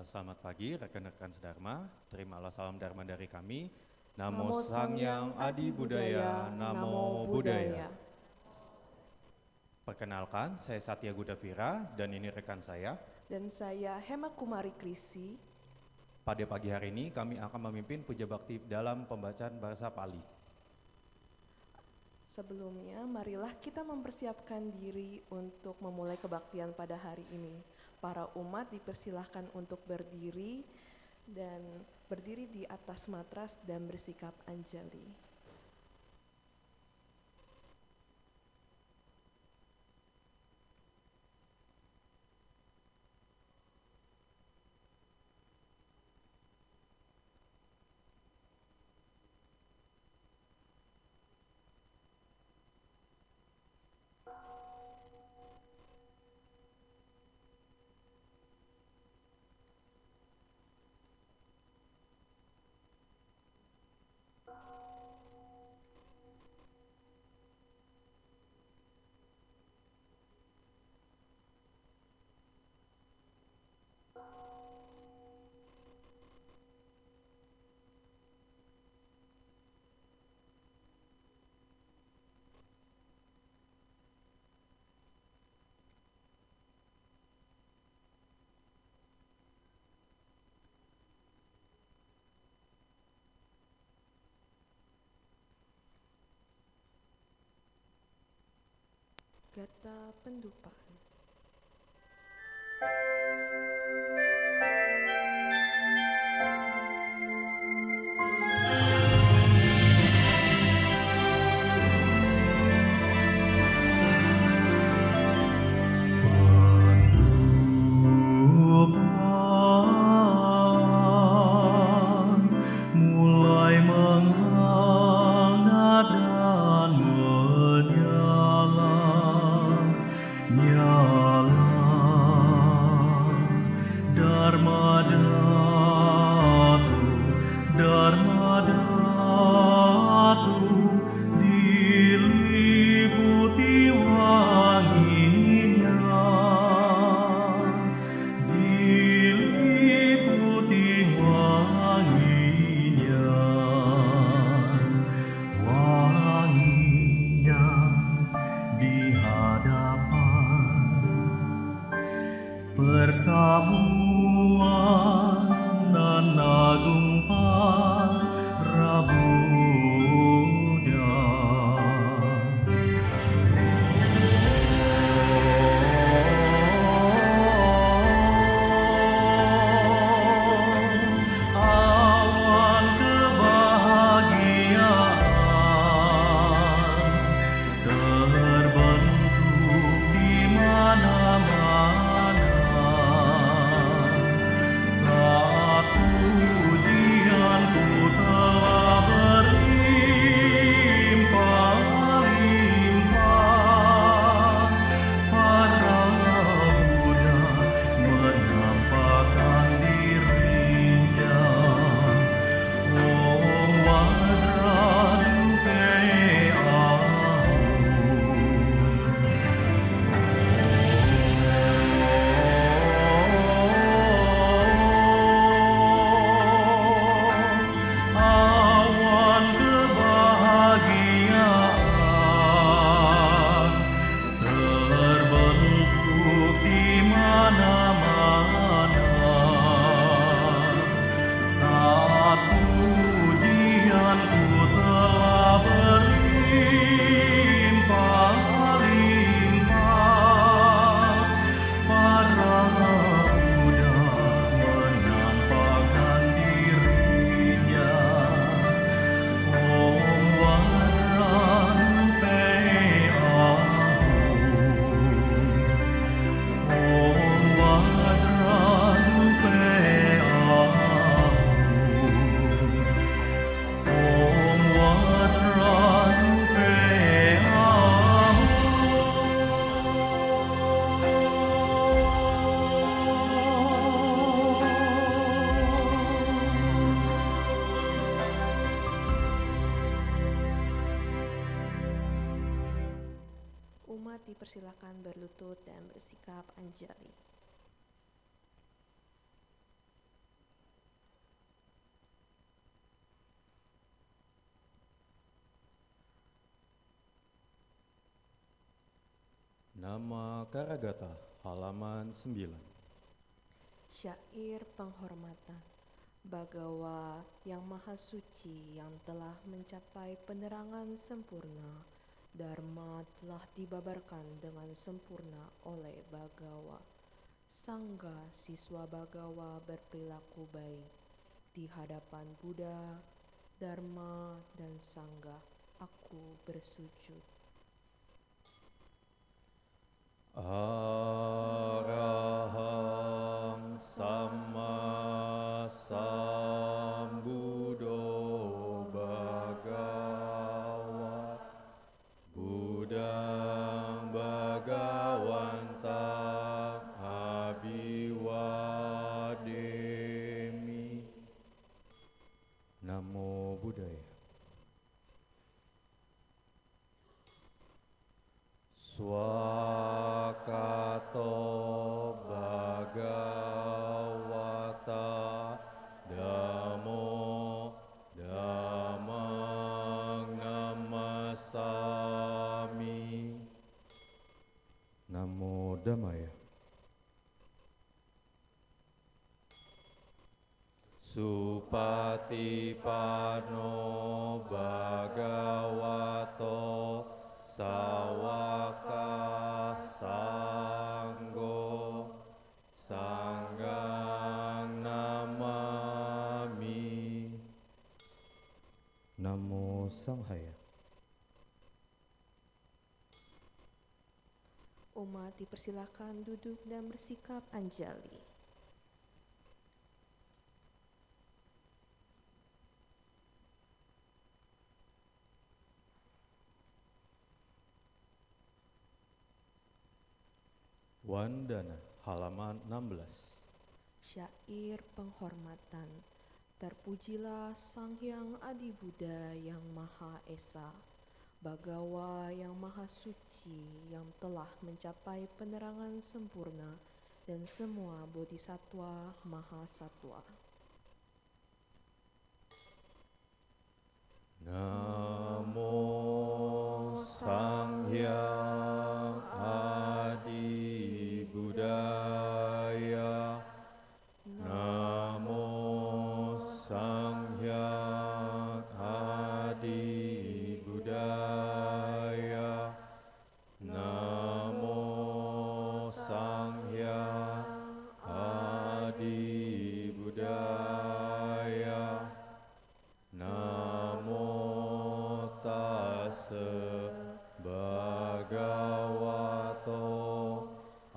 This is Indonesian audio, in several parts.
Selamat pagi rekan-rekan sedharma, terimalah salam dharma dari kami. Namo Sang Yang Adi Budaya, Namo Buddhaya. Perkenalkan, saya Satya Gudavira dan ini rekan saya. Dan saya Hema Kumari Krisi. Pada pagi hari ini kami akan memimpin puja bakti dalam pembacaan bahasa Pali. Sebelumnya, marilah kita mempersiapkan diri untuk memulai kebaktian pada hari ini. Para umat dipersilahkan untuk berdiri di atas matras dan bersikap anjali. Gata Pendupaan. Mulai menghangat dan menyala, nyala. Dharma Datu, Dharma Datu, diliputi wanginya, diliputi wanginya, wanginya di hadapan persamuan nan agung para Buddha. Awan kebahagiaan terbentuk di mana-mana saat pujianku telah berlimpah-limpah. Para Buddha menampakkan dirinya. Om Vajrarupe awan kebahagiaan terbentuk di mana-mana saat pujianku telah berlimpah-limpah. Para Buddha menampakkan dirinya. Om Vajrarupe Om Vajrarupe Om Vajrarupe Umat dipersilakan berlutut dan bersikap anjali. Nama Karagata, halaman 9. Syair penghormatan. Bagawa yang maha suci yang telah mencapai penerangan sempurna, Dharma telah dibabarkan dengan sempurna oleh Bagawa. Sangga siswa Bagawa berperilaku baik. Di hadapan Buddha, Dharma, dan Sangga, aku bersujud. Araham Sama Sambuddho Bhagawa Buddhang Bhagawantang Abhiwademi. Namo Buddhaya. Swakato Bhagavata Dhammo Dhammang Namasami. Namo Dhammaya. Supatipano Bhagavato Sawaka Sanggo Sanggang Namami. Namo Sanghaya. Umat dipersilakan duduk dan bersikap anjali. Wandana, halaman 16. Syair penghormatan. Terpujilah Sang Hyang Adi Buddha yang Maha Esa, Bagawa yang Maha Suci yang telah mencapai penerangan sempurna, dan semua bodhisattva Maha Satwa. Namo Sang Hyang Adi Buddhaya. Namo Sang Hyang Adi Buddhaya. Namo Sang Hyang Adi Buddhaya. Namo tassa bhagavato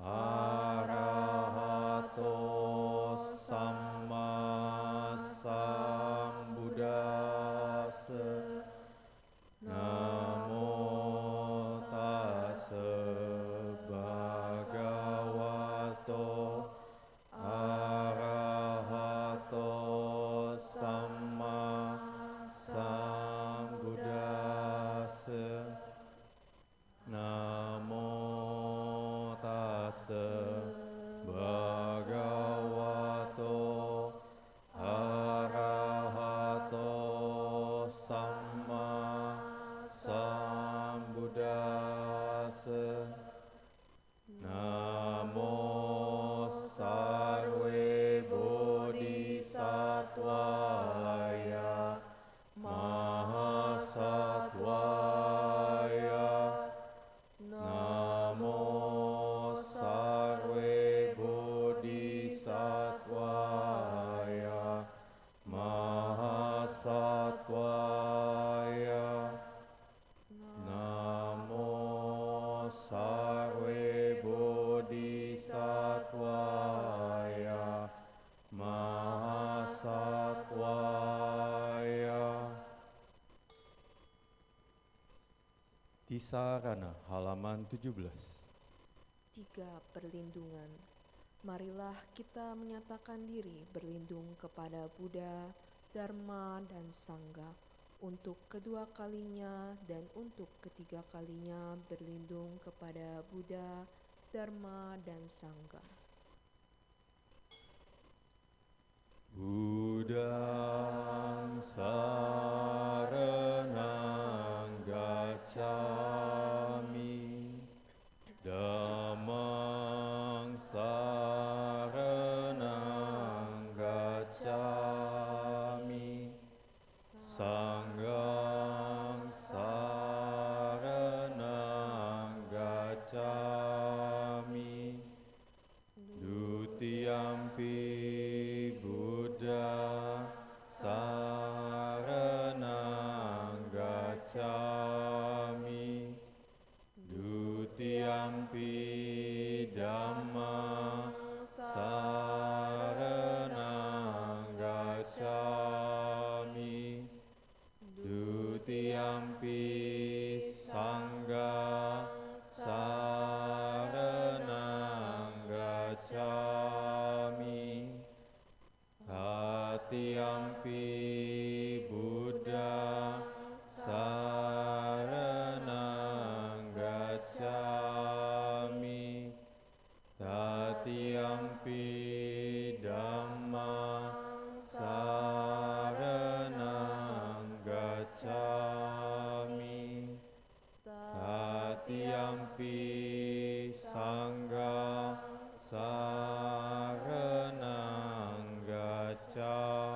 arahato samma sambuddhassa. Namo tassa bhagavato arahato samma sambuddhassa. Namo tassa bhagavato arahato samma sambuddhassa. Namo sarve bodhisattvaya mahasattvaya. Namo sarve bodhisattvaya mahasattvaya. Namo sarve bodhisattvaya mahasattvaya. Tisarana, halaman 17. 3. Perlindungan. Marilah kita menyatakan diri berlindung kepada Buddha, Dharma, dan Sangga, untuk kedua kalinya dan untuk ketiga kalinya berlindung kepada Buddha, Dharma, dan Sangga. Buddhang saranang gacchami. gacchami, dutiyampi dhammang saranang gacchami, dutiyampi sanghang saranang gacchami, tatiyampi buddhang saranang gacchami, tatiyampi dhammang saranang gacchami, tatiyampi sanghang saranang gacchami.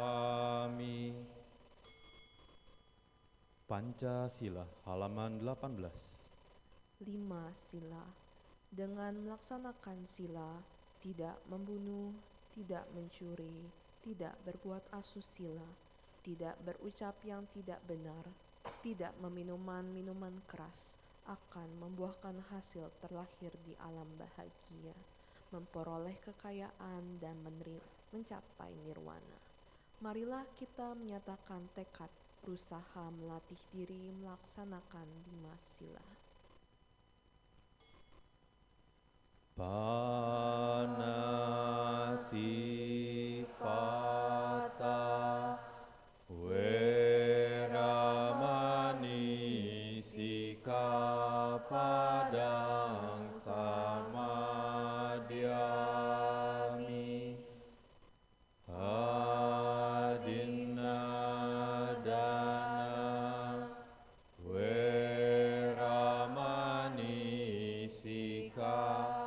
Pancasila halaman 18. 5 sila. Dengan melaksanakan sila, tidak membunuh, tidak mencuri, tidak berbuat asusila, tidak berucap yang tidak benar, tidak meminum minuman keras, akan membuahkan hasil terlahir di alam bahagia, memperoleh kekayaan dan mencapai nirwana. Marilah kita menyatakan tekad berusaha melatih diri melaksanakan 5 sila. Panatipata Weramani Sikapadang Samadhyami, Adinadana Weramani Sikapadang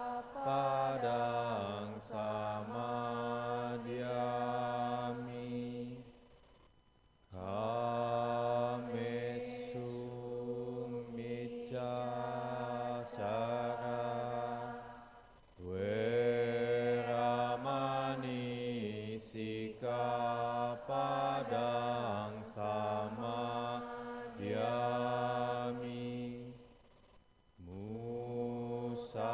Samadhyami, Kamesumiccacara Weramani Sikapadang Samadhyami, Musawada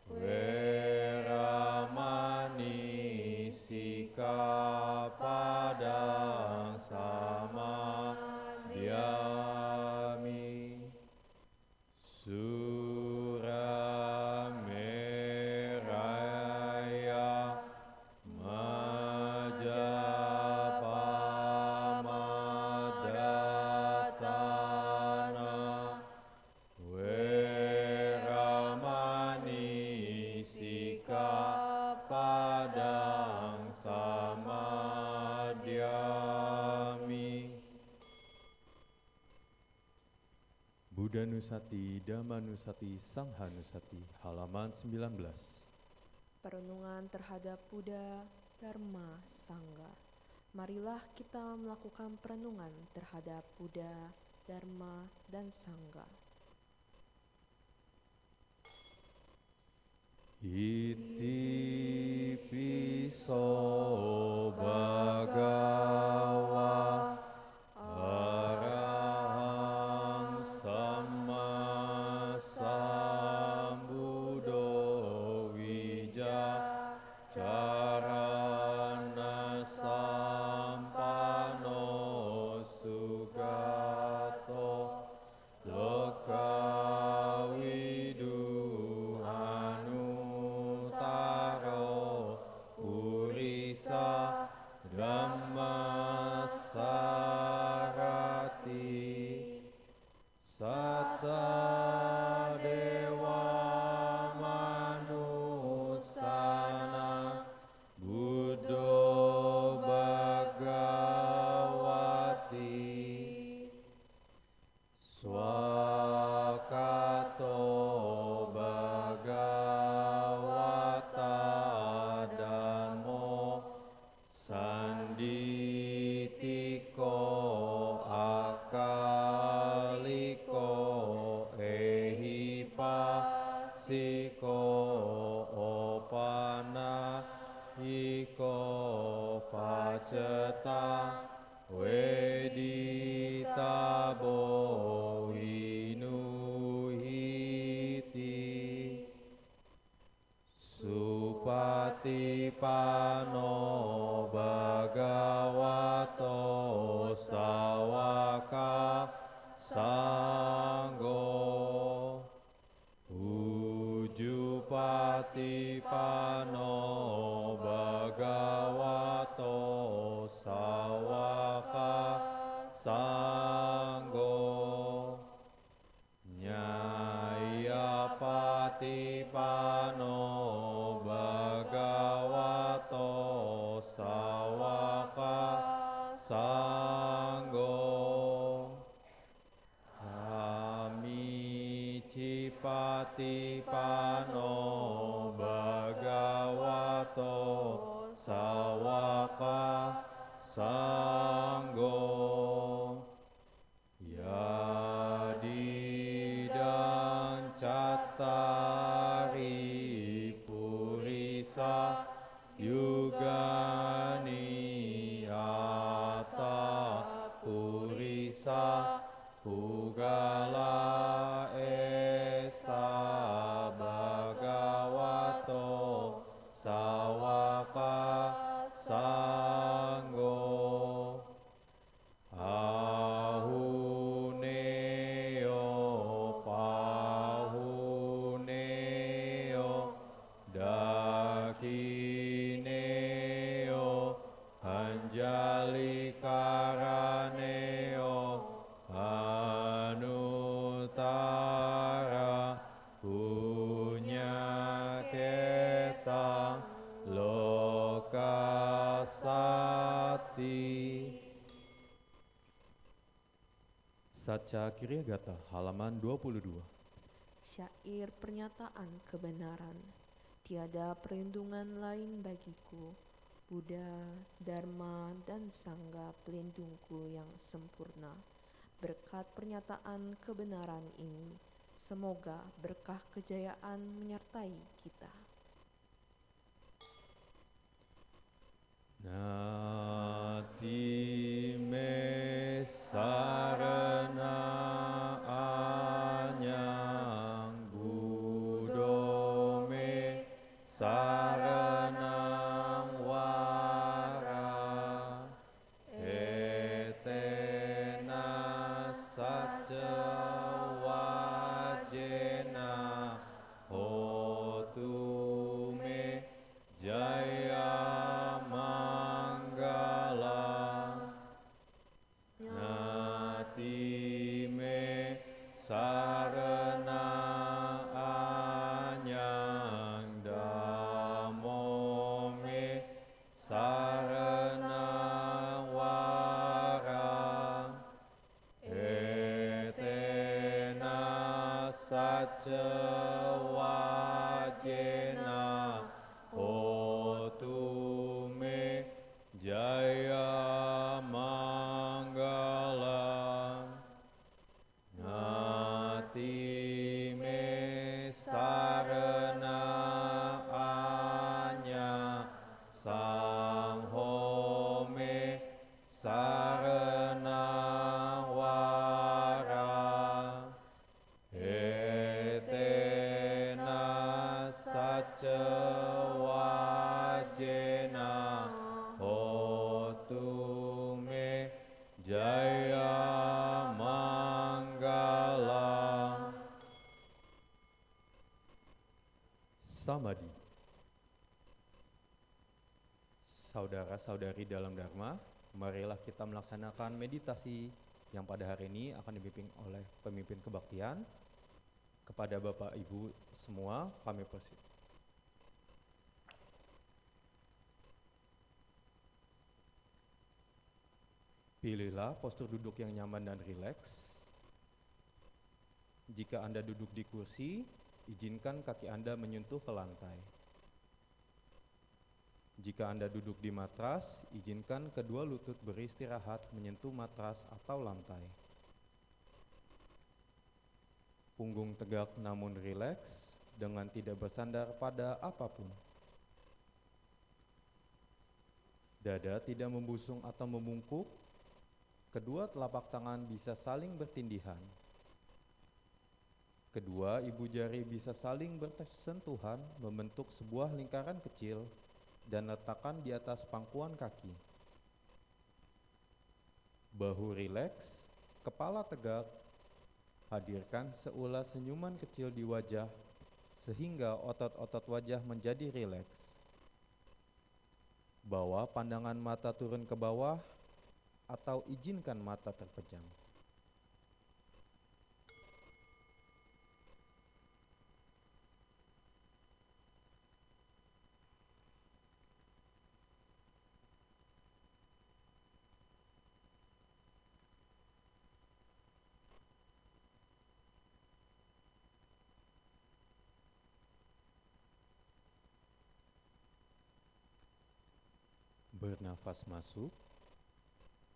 Weramani Sikapadang Samadhyami, Surameraya Majapahmadatana Weramani Sikapadang Samadhyami. Buddha Nusati, Dhamma Nusati, Sangha Nusati, halaman 19. Perenungan terhadap Buddha, Dharma, Sangha. Marilah kita melakukan perenungan terhadap Buddha, Dharma, dan Sangha. Iti piso bhagawa arahang samma sambuddho wiccarana sampano sugato lokawiduhanutaro purisa dhammasarati satta dewa manusana buddho bhagavati swakato bhagavata dhammo sanditiko Wedita bo inuhiti Supati pano bhagavato sawaka sanggo Ujupati pano bhagavato sawaka sanggo Nyayapati pano bhagavato sawaka sanggo Amicipati pano bhagavato sawaka sanggo Yadidang cattari purisa yugani ata purisa pugala esa bhagavato sawaka sanggo Ahuneo pahuneo dakineo anjali karaneo anutara punyaketa lokasati Saca Kiryagata halaman 22. Syair pernyataan kebenaran. Tiada perlindungan lain bagiku. Buddha, Dharma, dan Sangha pelindungku yang sempurna. Berkat pernyataan kebenaran ini, semoga berkah kejayaan menyertai kita. Nati me sarana anyang Buddho me saranang wara etena saca wajena hotu me jaya sarana anyang damo me sarana wara etena saca wajena hotu me jaya manggala Nati me sarana anya sangho me sarana wara etena saca wajena hotu me jaya Samadhi. Saudara-saudari dalam Dharma, marilah kita melaksanakan meditasi yang pada hari ini akan dipimpin oleh pemimpin kebaktian. Kepada Bapak Ibu semua, kami pilihlah postur duduk yang nyaman dan rileks. Jika Anda duduk di kursi, izinkan kaki Anda menyentuh ke lantai. Jika Anda duduk di matras, izinkan kedua lutut beristirahat menyentuh matras atau lantai. Punggung tegak namun rileks dengan tidak bersandar pada apapun. Dada tidak membusung atau membungkuk, Kedua telapak tangan bisa saling bertindihan. Kedua ibu jari bisa saling bersentuhan membentuk sebuah lingkaran kecil dan letakkan di atas pangkuan kaki. Bahu rileks, kepala tegak, hadirkan seulas senyuman kecil di wajah sehingga otot-otot wajah menjadi rileks. Bawa pandangan mata turun ke bawah atau izinkan mata terpejam. Bernafas masuk.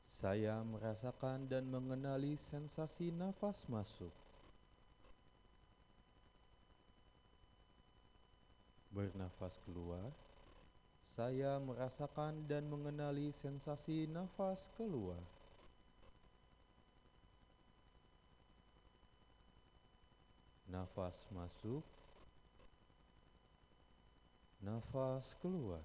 Saya merasakan dan mengenali sensasi nafas masuk. Bernafas keluar. Saya merasakan dan mengenali sensasi nafas keluar. Nafas masuk. Nafas keluar.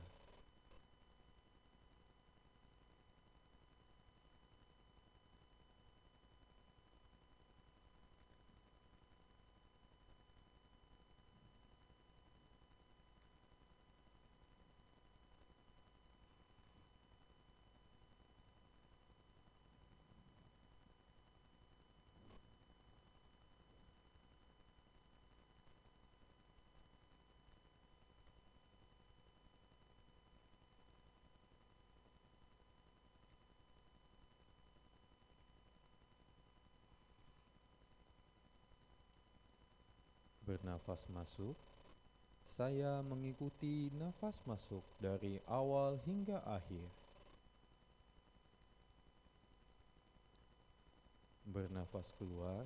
Bernafas masuk. Saya mengikuti nafas masuk dari awal hingga akhir. Bernafas keluar.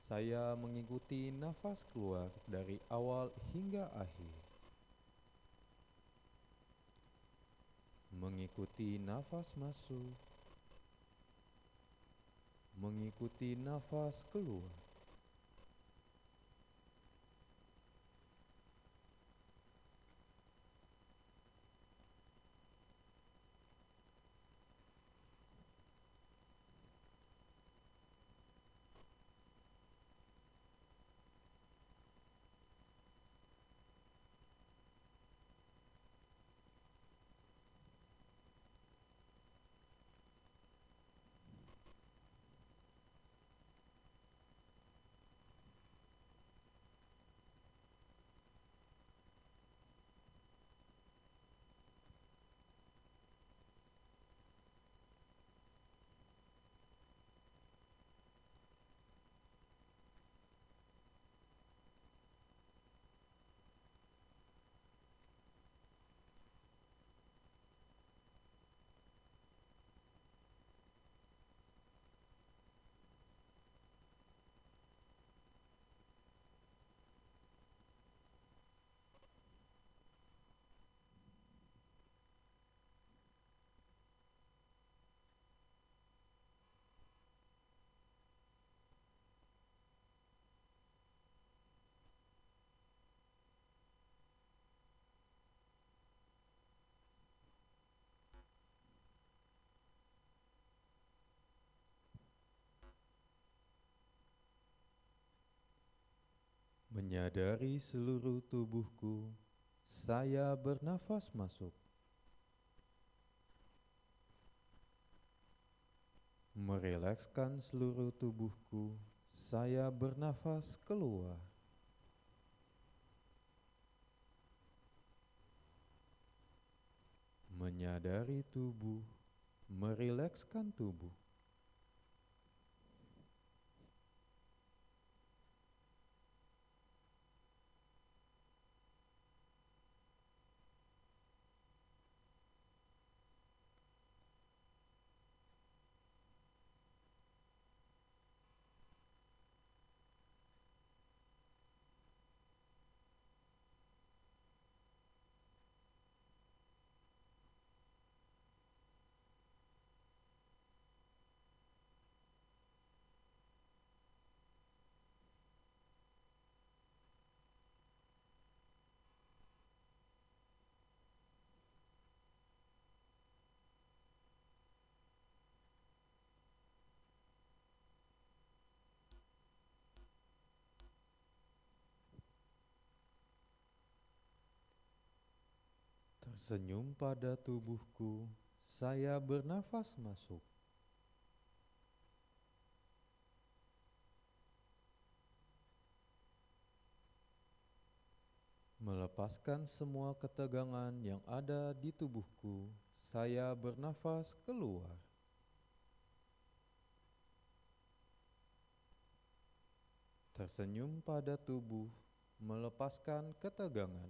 Saya mengikuti nafas keluar dari awal hingga akhir. Mengikuti nafas masuk. Mengikuti nafas keluar. Menyadari seluruh tubuhku, saya bernafas masuk. Merilekskan seluruh tubuhku, saya bernafas keluar. Menyadari tubuh, merilekskan tubuh. Tersenyum pada tubuhku, saya bernafas masuk. Melepaskan semua ketegangan yang ada di tubuhku, saya bernafas keluar. Tersenyum pada tubuh, melepaskan ketegangan.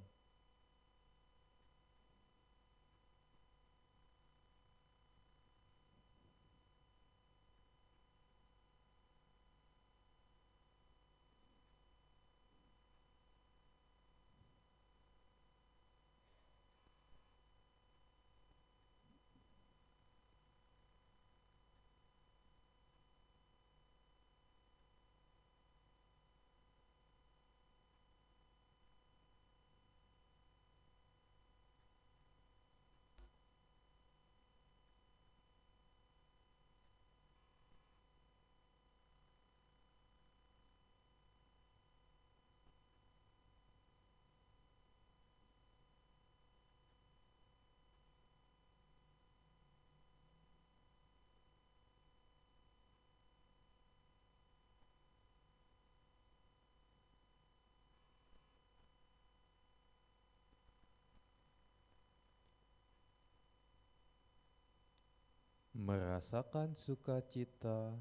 Merasakan sukacita,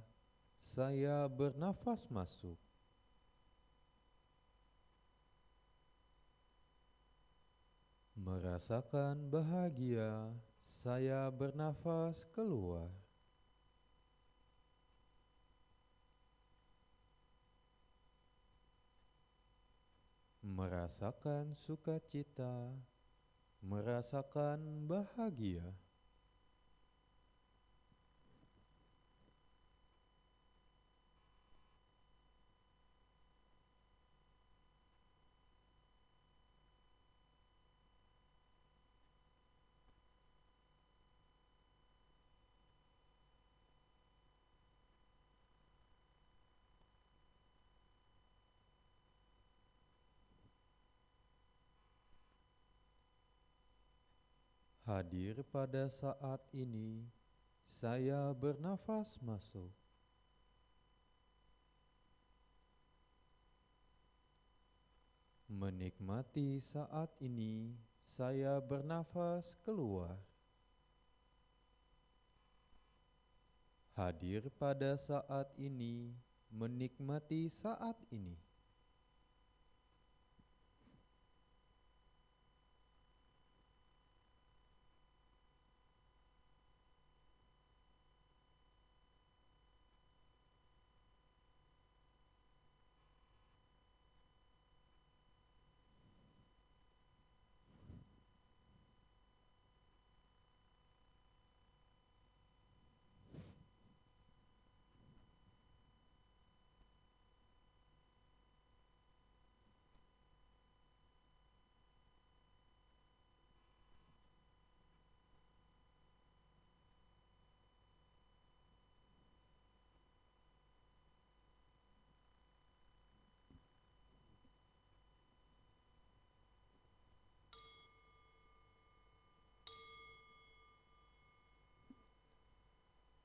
saya bernafas masuk. Merasakan bahagia, saya bernafas keluar. Merasakan sukacita, merasakan bahagia. Hadir pada saat ini, saya bernafas masuk. Menikmati saat ini, saya bernafas keluar. Hadir pada saat ini, menikmati saat ini.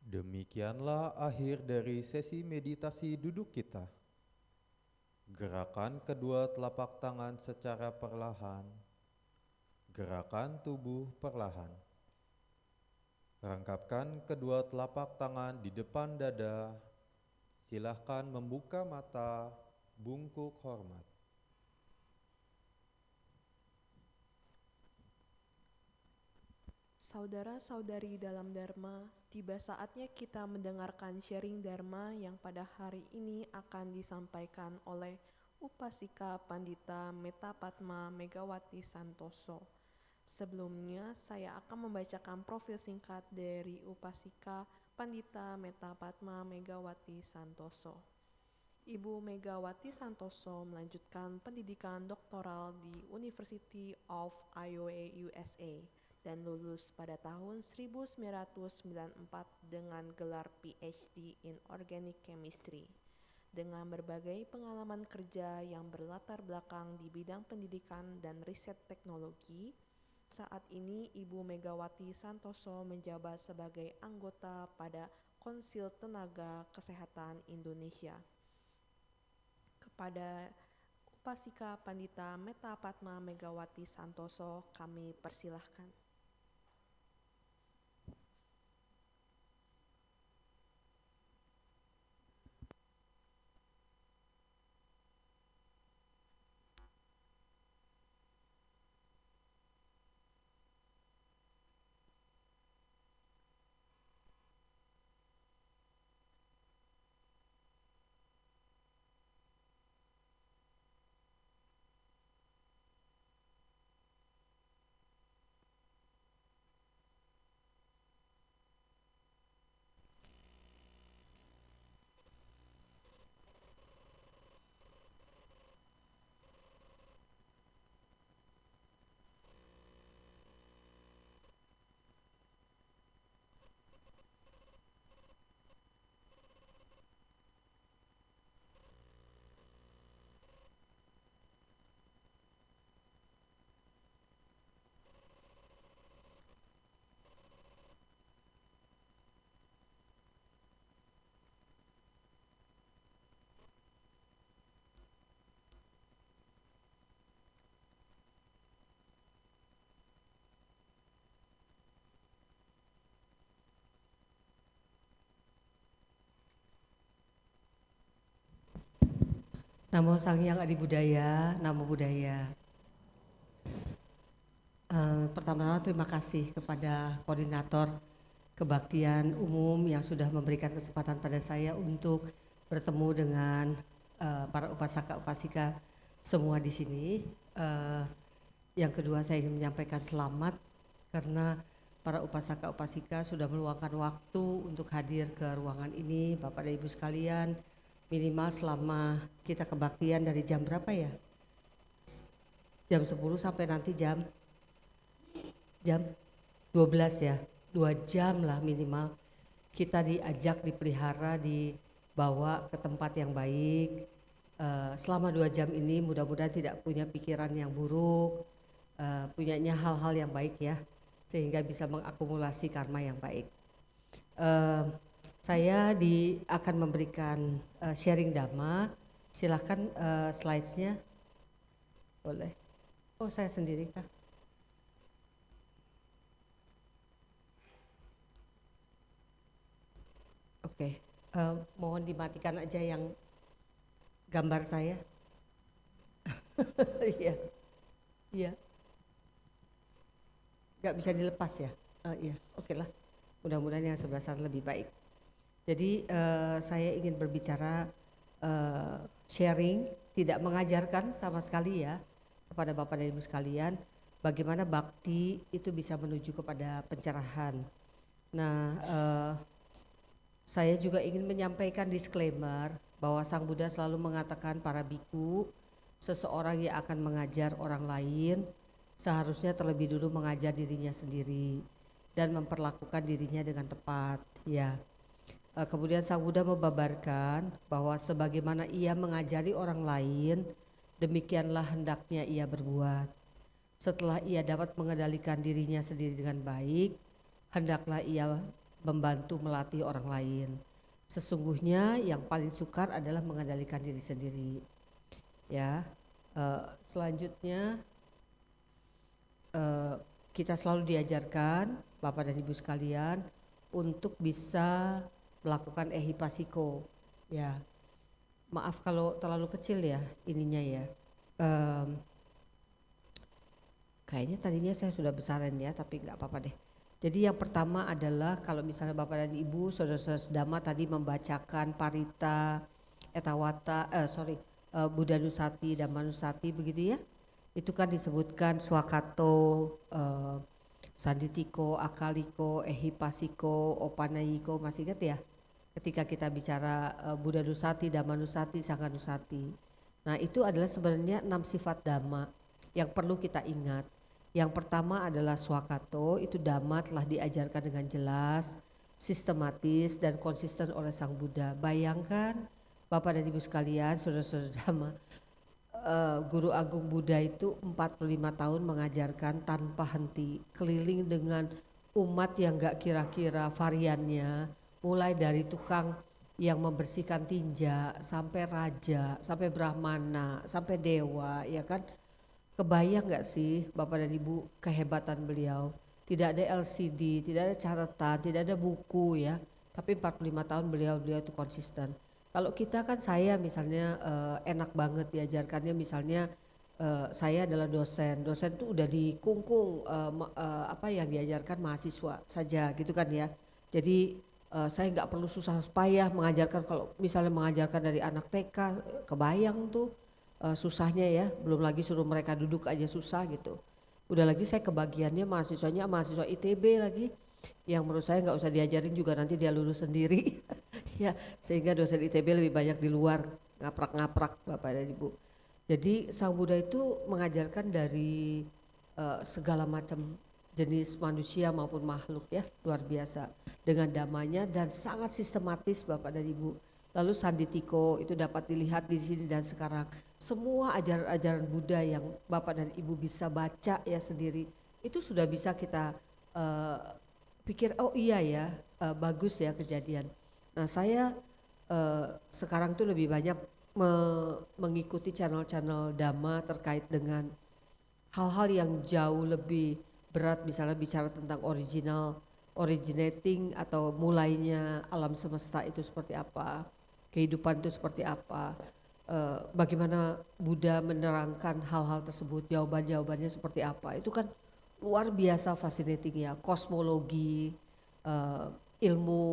Demikianlah akhir dari sesi meditasi duduk kita. Gerakan kedua telapak tangan secara perlahan. Gerakan tubuh perlahan. Rangkapkan kedua telapak tangan di depan dada. Silahkan membuka mata, bungkuk hormat. Saudara-saudari dalam Dharma, tiba saatnya kita mendengarkan sharing Dharma yang pada hari ini akan disampaikan oleh Upasika Pandita Metapatma Megawati Santoso. Sebelumnya, saya akan membacakan profil singkat dari Upasika Pandita Metapatma Megawati Santoso. Ibu Megawati Santoso melanjutkan pendidikan doktoral di University of Iowa, USA dan lulus pada tahun 1994 dengan gelar PhD in Organic Chemistry. Dengan berbagai pengalaman kerja yang berlatar belakang di bidang pendidikan dan riset teknologi, Saat ini Ibu Megawati Santoso menjabat sebagai anggota pada Konsil Tenaga Kesehatan Indonesia. Kepada Upasika Pandita Meta Padma Megawati Santoso kami persilahkan. Namo Sang Hyang Adi Budaya, Namo Buddhaya. Pertama-tama terima kasih kepada koordinator kebaktian umum yang sudah memberikan kesempatan pada saya untuk bertemu dengan para upasaka-upasika semua di sini. Yang kedua saya ingin menyampaikan selamat karena para upasaka-upasika sudah meluangkan waktu untuk hadir ke ruangan ini. Bapak dan Ibu sekalian, minimal selama kita kebaktian dari jam berapa ya? Jam 10 sampai nanti jam 12 ya, 2 jam lah minimal. Kita diajak, dipelihara, dibawa ke tempat yang baik. Selama 2 jam ini mudah-mudahan tidak punya pikiran yang buruk, punyanya hal-hal yang baik ya, sehingga bisa mengakumulasi karma yang baik. Saya akan memberikan sharing Dhamma. Silahkan slides-nya. Boleh. Oh, saya sendiri kah? Oke, mohon dimatikan aja yang gambar saya. Iya, iya. Gak bisa dilepas ya? Iya, oke lah. Mudah-mudahan yang sebelah sana lebih baik. Jadi saya ingin berbicara sharing, tidak mengajarkan sama sekali ya kepada Bapak dan Ibu sekalian bagaimana bakti itu bisa menuju kepada pencerahan. Nah, saya juga ingin menyampaikan disclaimer bahwa Sang Buddha selalu mengatakan para biku, seseorang yang akan mengajar orang lain seharusnya terlebih dulu mengajar dirinya sendiri dan memperlakukan dirinya dengan tepat ya. Kemudian Sang Buddha membabarkan bahwa sebagaimana ia mengajari orang lain, demikianlah hendaknya ia berbuat. Setelah ia dapat mengendalikan dirinya sendiri dengan baik, hendaklah ia membantu melatih orang lain. Sesungguhnya yang paling sukar adalah mengendalikan diri sendiri. Ya, selanjutnya kita selalu diajarkan Bapak dan Ibu sekalian untuk bisa melakukan ehipasiko. Ya, maaf kalau terlalu kecil ya ininya ya. Kayaknya tadinya saya sudah besarin ya, tapi nggak apa-apa deh. Jadi yang pertama adalah kalau misalnya Bapak dan Ibu saudara-saudara sedama tadi membacakan Parita, Etawata, Buddha Nusati dan Manusati begitu ya. Itu kan disebutkan Swakato, Sanditiko, Akaliko, Ehipasiko, Opanayiko, masih ingat ya? Ketika kita bicara Buddha Nusati, Dhamma Nusati, Sangha Nusati. Nah itu adalah sebenarnya 6 sifat Dhamma yang perlu kita ingat. Yang pertama adalah Swakato, itu Dhamma telah diajarkan dengan jelas, sistematis dan konsisten oleh Sang Buddha. Bayangkan Bapak dan Ibu sekalian, saudara-saudara Dhamma, Guru Agung Buddha itu 45 tahun mengajarkan tanpa henti, keliling dengan umat yang gak kira-kira variannya, mulai dari tukang yang membersihkan tinja, sampai raja, sampai brahmana, sampai dewa, ya kan. Kebayang gak sih Bapak dan Ibu kehebatan beliau? Tidak ada LCD, tidak ada catatan, tidak ada buku ya. Tapi 45 tahun beliau itu konsisten. Kalau kita kan saya misalnya enak banget diajarkannya misalnya saya adalah dosen. Dosen tuh udah dikungkung apa yang diajarkan mahasiswa saja gitu kan ya. Jadi saya nggak perlu susah payah mengajarkan, kalau misalnya mengajarkan dari anak TK kebayang tuh susahnya ya, belum lagi suruh mereka duduk aja susah gitu. Udah lagi saya kebagiannya mahasiswanya mahasiswa ITB lagi, yang menurut saya nggak usah diajarin juga nanti dia lulus sendiri. Ya, sehingga dosen ITB lebih banyak di luar ngaprak-ngaprak Bapak dan Ibu. Jadi Sang Buddha itu mengajarkan dari segala macam jenis manusia maupun makhluk ya, luar biasa dengan damanya dan sangat sistematis Bapak dan Ibu. Lalu Sanditiko itu dapat dilihat di sini dan sekarang. Semua ajaran-ajaran Buddha yang Bapak dan Ibu bisa baca ya sendiri, itu sudah bisa kita pikir oh iya ya, bagus ya kejadian. Nah saya sekarang tuh lebih banyak mengikuti channel-channel Dhamma terkait dengan hal-hal yang jauh lebih berat, misalnya bicara tentang originating atau mulainya alam semesta itu seperti apa, kehidupan itu seperti apa, bagaimana Buddha menerangkan hal-hal tersebut, jawaban-jawabannya seperti apa, itu kan luar biasa fascinating ya, kosmologi, ilmu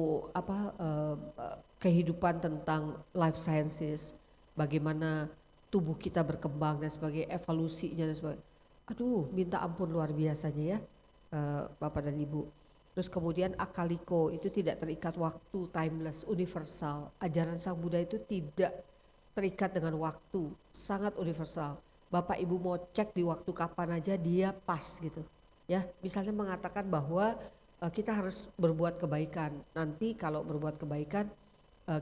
kehidupan tentang life sciences, bagaimana tubuh kita berkembang dan sebagai evolusinya dan sebagainya. Aduh, minta ampun luar biasanya ya Bapak dan Ibu. Terus kemudian Akaliko itu tidak terikat waktu, timeless, universal. Ajaran Sang Buddha itu tidak terikat dengan waktu, sangat universal. Bapak Ibu mau cek di waktu kapan aja dia pas gitu. Ya, misalnya mengatakan bahwa kita harus berbuat kebaikan. Nanti kalau berbuat kebaikan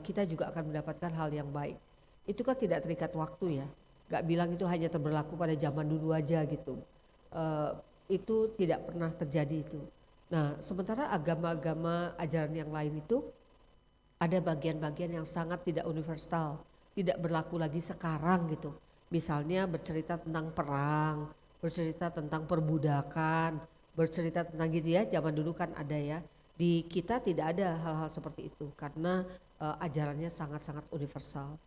kita juga akan mendapatkan hal yang baik. Itu kan tidak terikat waktu ya. Gak bilang itu hanya berlaku pada zaman dulu aja gitu. Itu tidak pernah terjadi itu. Nah, sementara agama-agama ajaran yang lain itu ada bagian-bagian yang sangat tidak universal, tidak berlaku lagi sekarang gitu. Misalnya bercerita tentang perang, bercerita tentang perbudakan, bercerita tentang gitu ya, zaman dulu kan ada ya. Di kita tidak ada hal-hal seperti itu karena ajarannya sangat-sangat universal.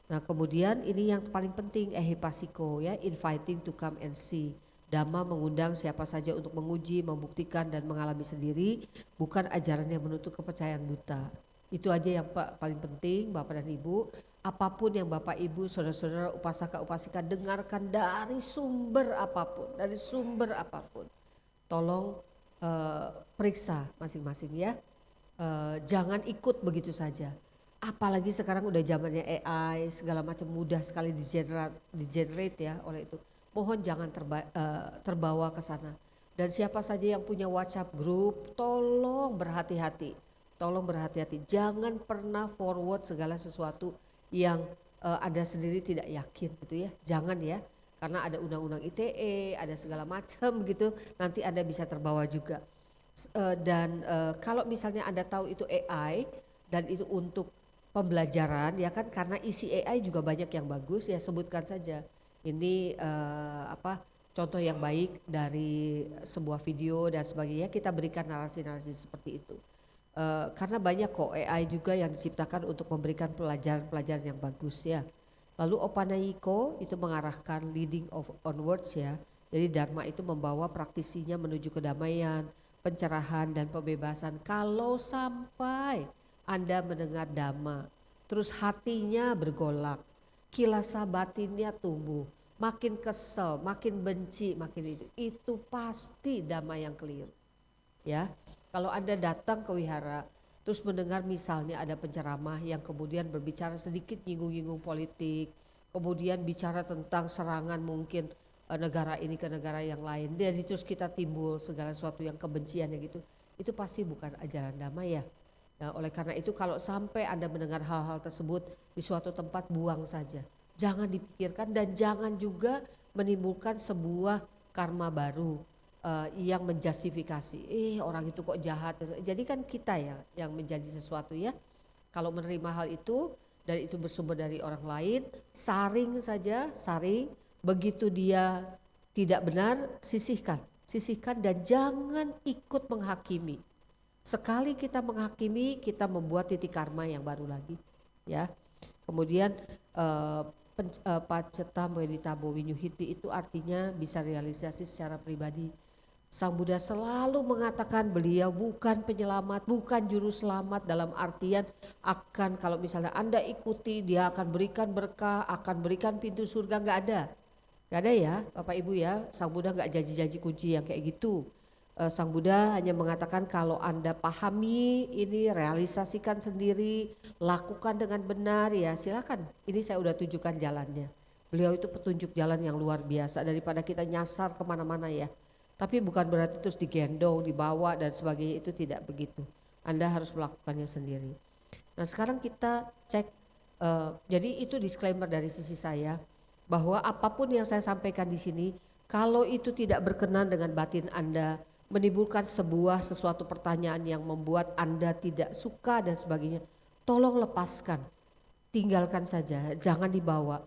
Nah kemudian ini yang paling penting ehipasiko ya, inviting to come and see. Dhamma mengundang siapa saja untuk menguji, membuktikan dan mengalami sendiri, bukan ajaran yang menuntut kepercayaan buta. Itu aja yang paling penting Bapak dan Ibu. Apapun yang Bapak Ibu, saudara-saudara upasaka-upasika dengarkan dari sumber apapun, tolong periksa masing-masing ya. Jangan ikut begitu saja. Apalagi sekarang udah zamannya AI, segala macam mudah sekali di-generate ya oleh itu. Mohon jangan terbawa ke sana. Dan siapa saja yang punya WhatsApp group, tolong berhati-hati. Jangan pernah forward segala sesuatu yang Anda sendiri tidak yakin gitu ya. Jangan ya. Karena ada undang-undang ITE, ada segala macam gitu. Nanti Anda bisa terbawa juga. Dan kalau misalnya Anda tahu itu AI dan itu untuk pembelajaran ya kan, karena isi AI juga banyak yang bagus ya, sebutkan saja ini contoh yang baik dari sebuah video dan sebagainya, kita berikan narasi-narasi seperti itu karena banyak kok AI juga yang diciptakan untuk memberikan pelajaran-pelajaran yang bagus ya. Lalu Opanayiko itu mengarahkan leading onwards ya, jadi Dharma itu membawa praktisinya menuju kedamaian, pencerahan dan pembebasan. Kalau sampai Anda mendengar Dhamma, terus hatinya bergolak, kilasa batinnya tumbuh, makin kesel, makin benci, makin itu pasti Dhamma yang keliru. Ya, kalau Anda datang ke wihara, terus mendengar misalnya ada penceramah yang kemudian berbicara sedikit nyinggung-nyinggung politik, kemudian bicara tentang serangan mungkin negara ini ke negara yang lain, dan terus kita timbul segala sesuatu yang kebenciannya gitu, itu pasti bukan ajaran Dhamma ya. Nah, oleh karena itu kalau sampai Anda mendengar hal-hal tersebut di suatu tempat, buang saja. Jangan dipikirkan dan jangan juga menimbulkan sebuah karma baru yang menjustifikasi, orang itu kok jahat. Jadi kan kita ya yang menjadi sesuatu ya. Kalau menerima hal itu dan itu bersumber dari orang lain, saring saja, saring. Begitu dia tidak benar, sisihkan dan jangan ikut menghakimi. Sekali kita menghakimi, kita membuat titik karma yang baru lagi, ya. Kemudian paceta medita bowinyuhiti itu artinya bisa realisasi secara pribadi. Sang Buddha selalu mengatakan beliau bukan penyelamat, bukan juru selamat dalam artian akan kalau misalnya Anda ikuti dia akan berikan berkah, akan berikan pintu surga, nggak ada ya Bapak Ibu ya. Sang Buddha nggak janji-janji kunci yang kayak gitu. Sang Buddha hanya mengatakan kalau Anda pahami ini, realisasikan sendiri, lakukan dengan benar ya silakan. Ini saya udah tunjukkan jalannya. Beliau itu petunjuk jalan yang luar biasa daripada kita nyasar kemana-mana ya. Tapi bukan berarti terus digendong, dibawa dan sebagainya, itu tidak begitu. Anda harus melakukannya sendiri. Nah sekarang kita cek, jadi itu disclaimer dari sisi saya bahwa apapun yang saya sampaikan di sini, kalau itu tidak berkenan dengan batin Anda, menimbulkan sesuatu pertanyaan yang membuat Anda tidak suka dan sebagainya, tolong lepaskan, tinggalkan saja, jangan dibawa.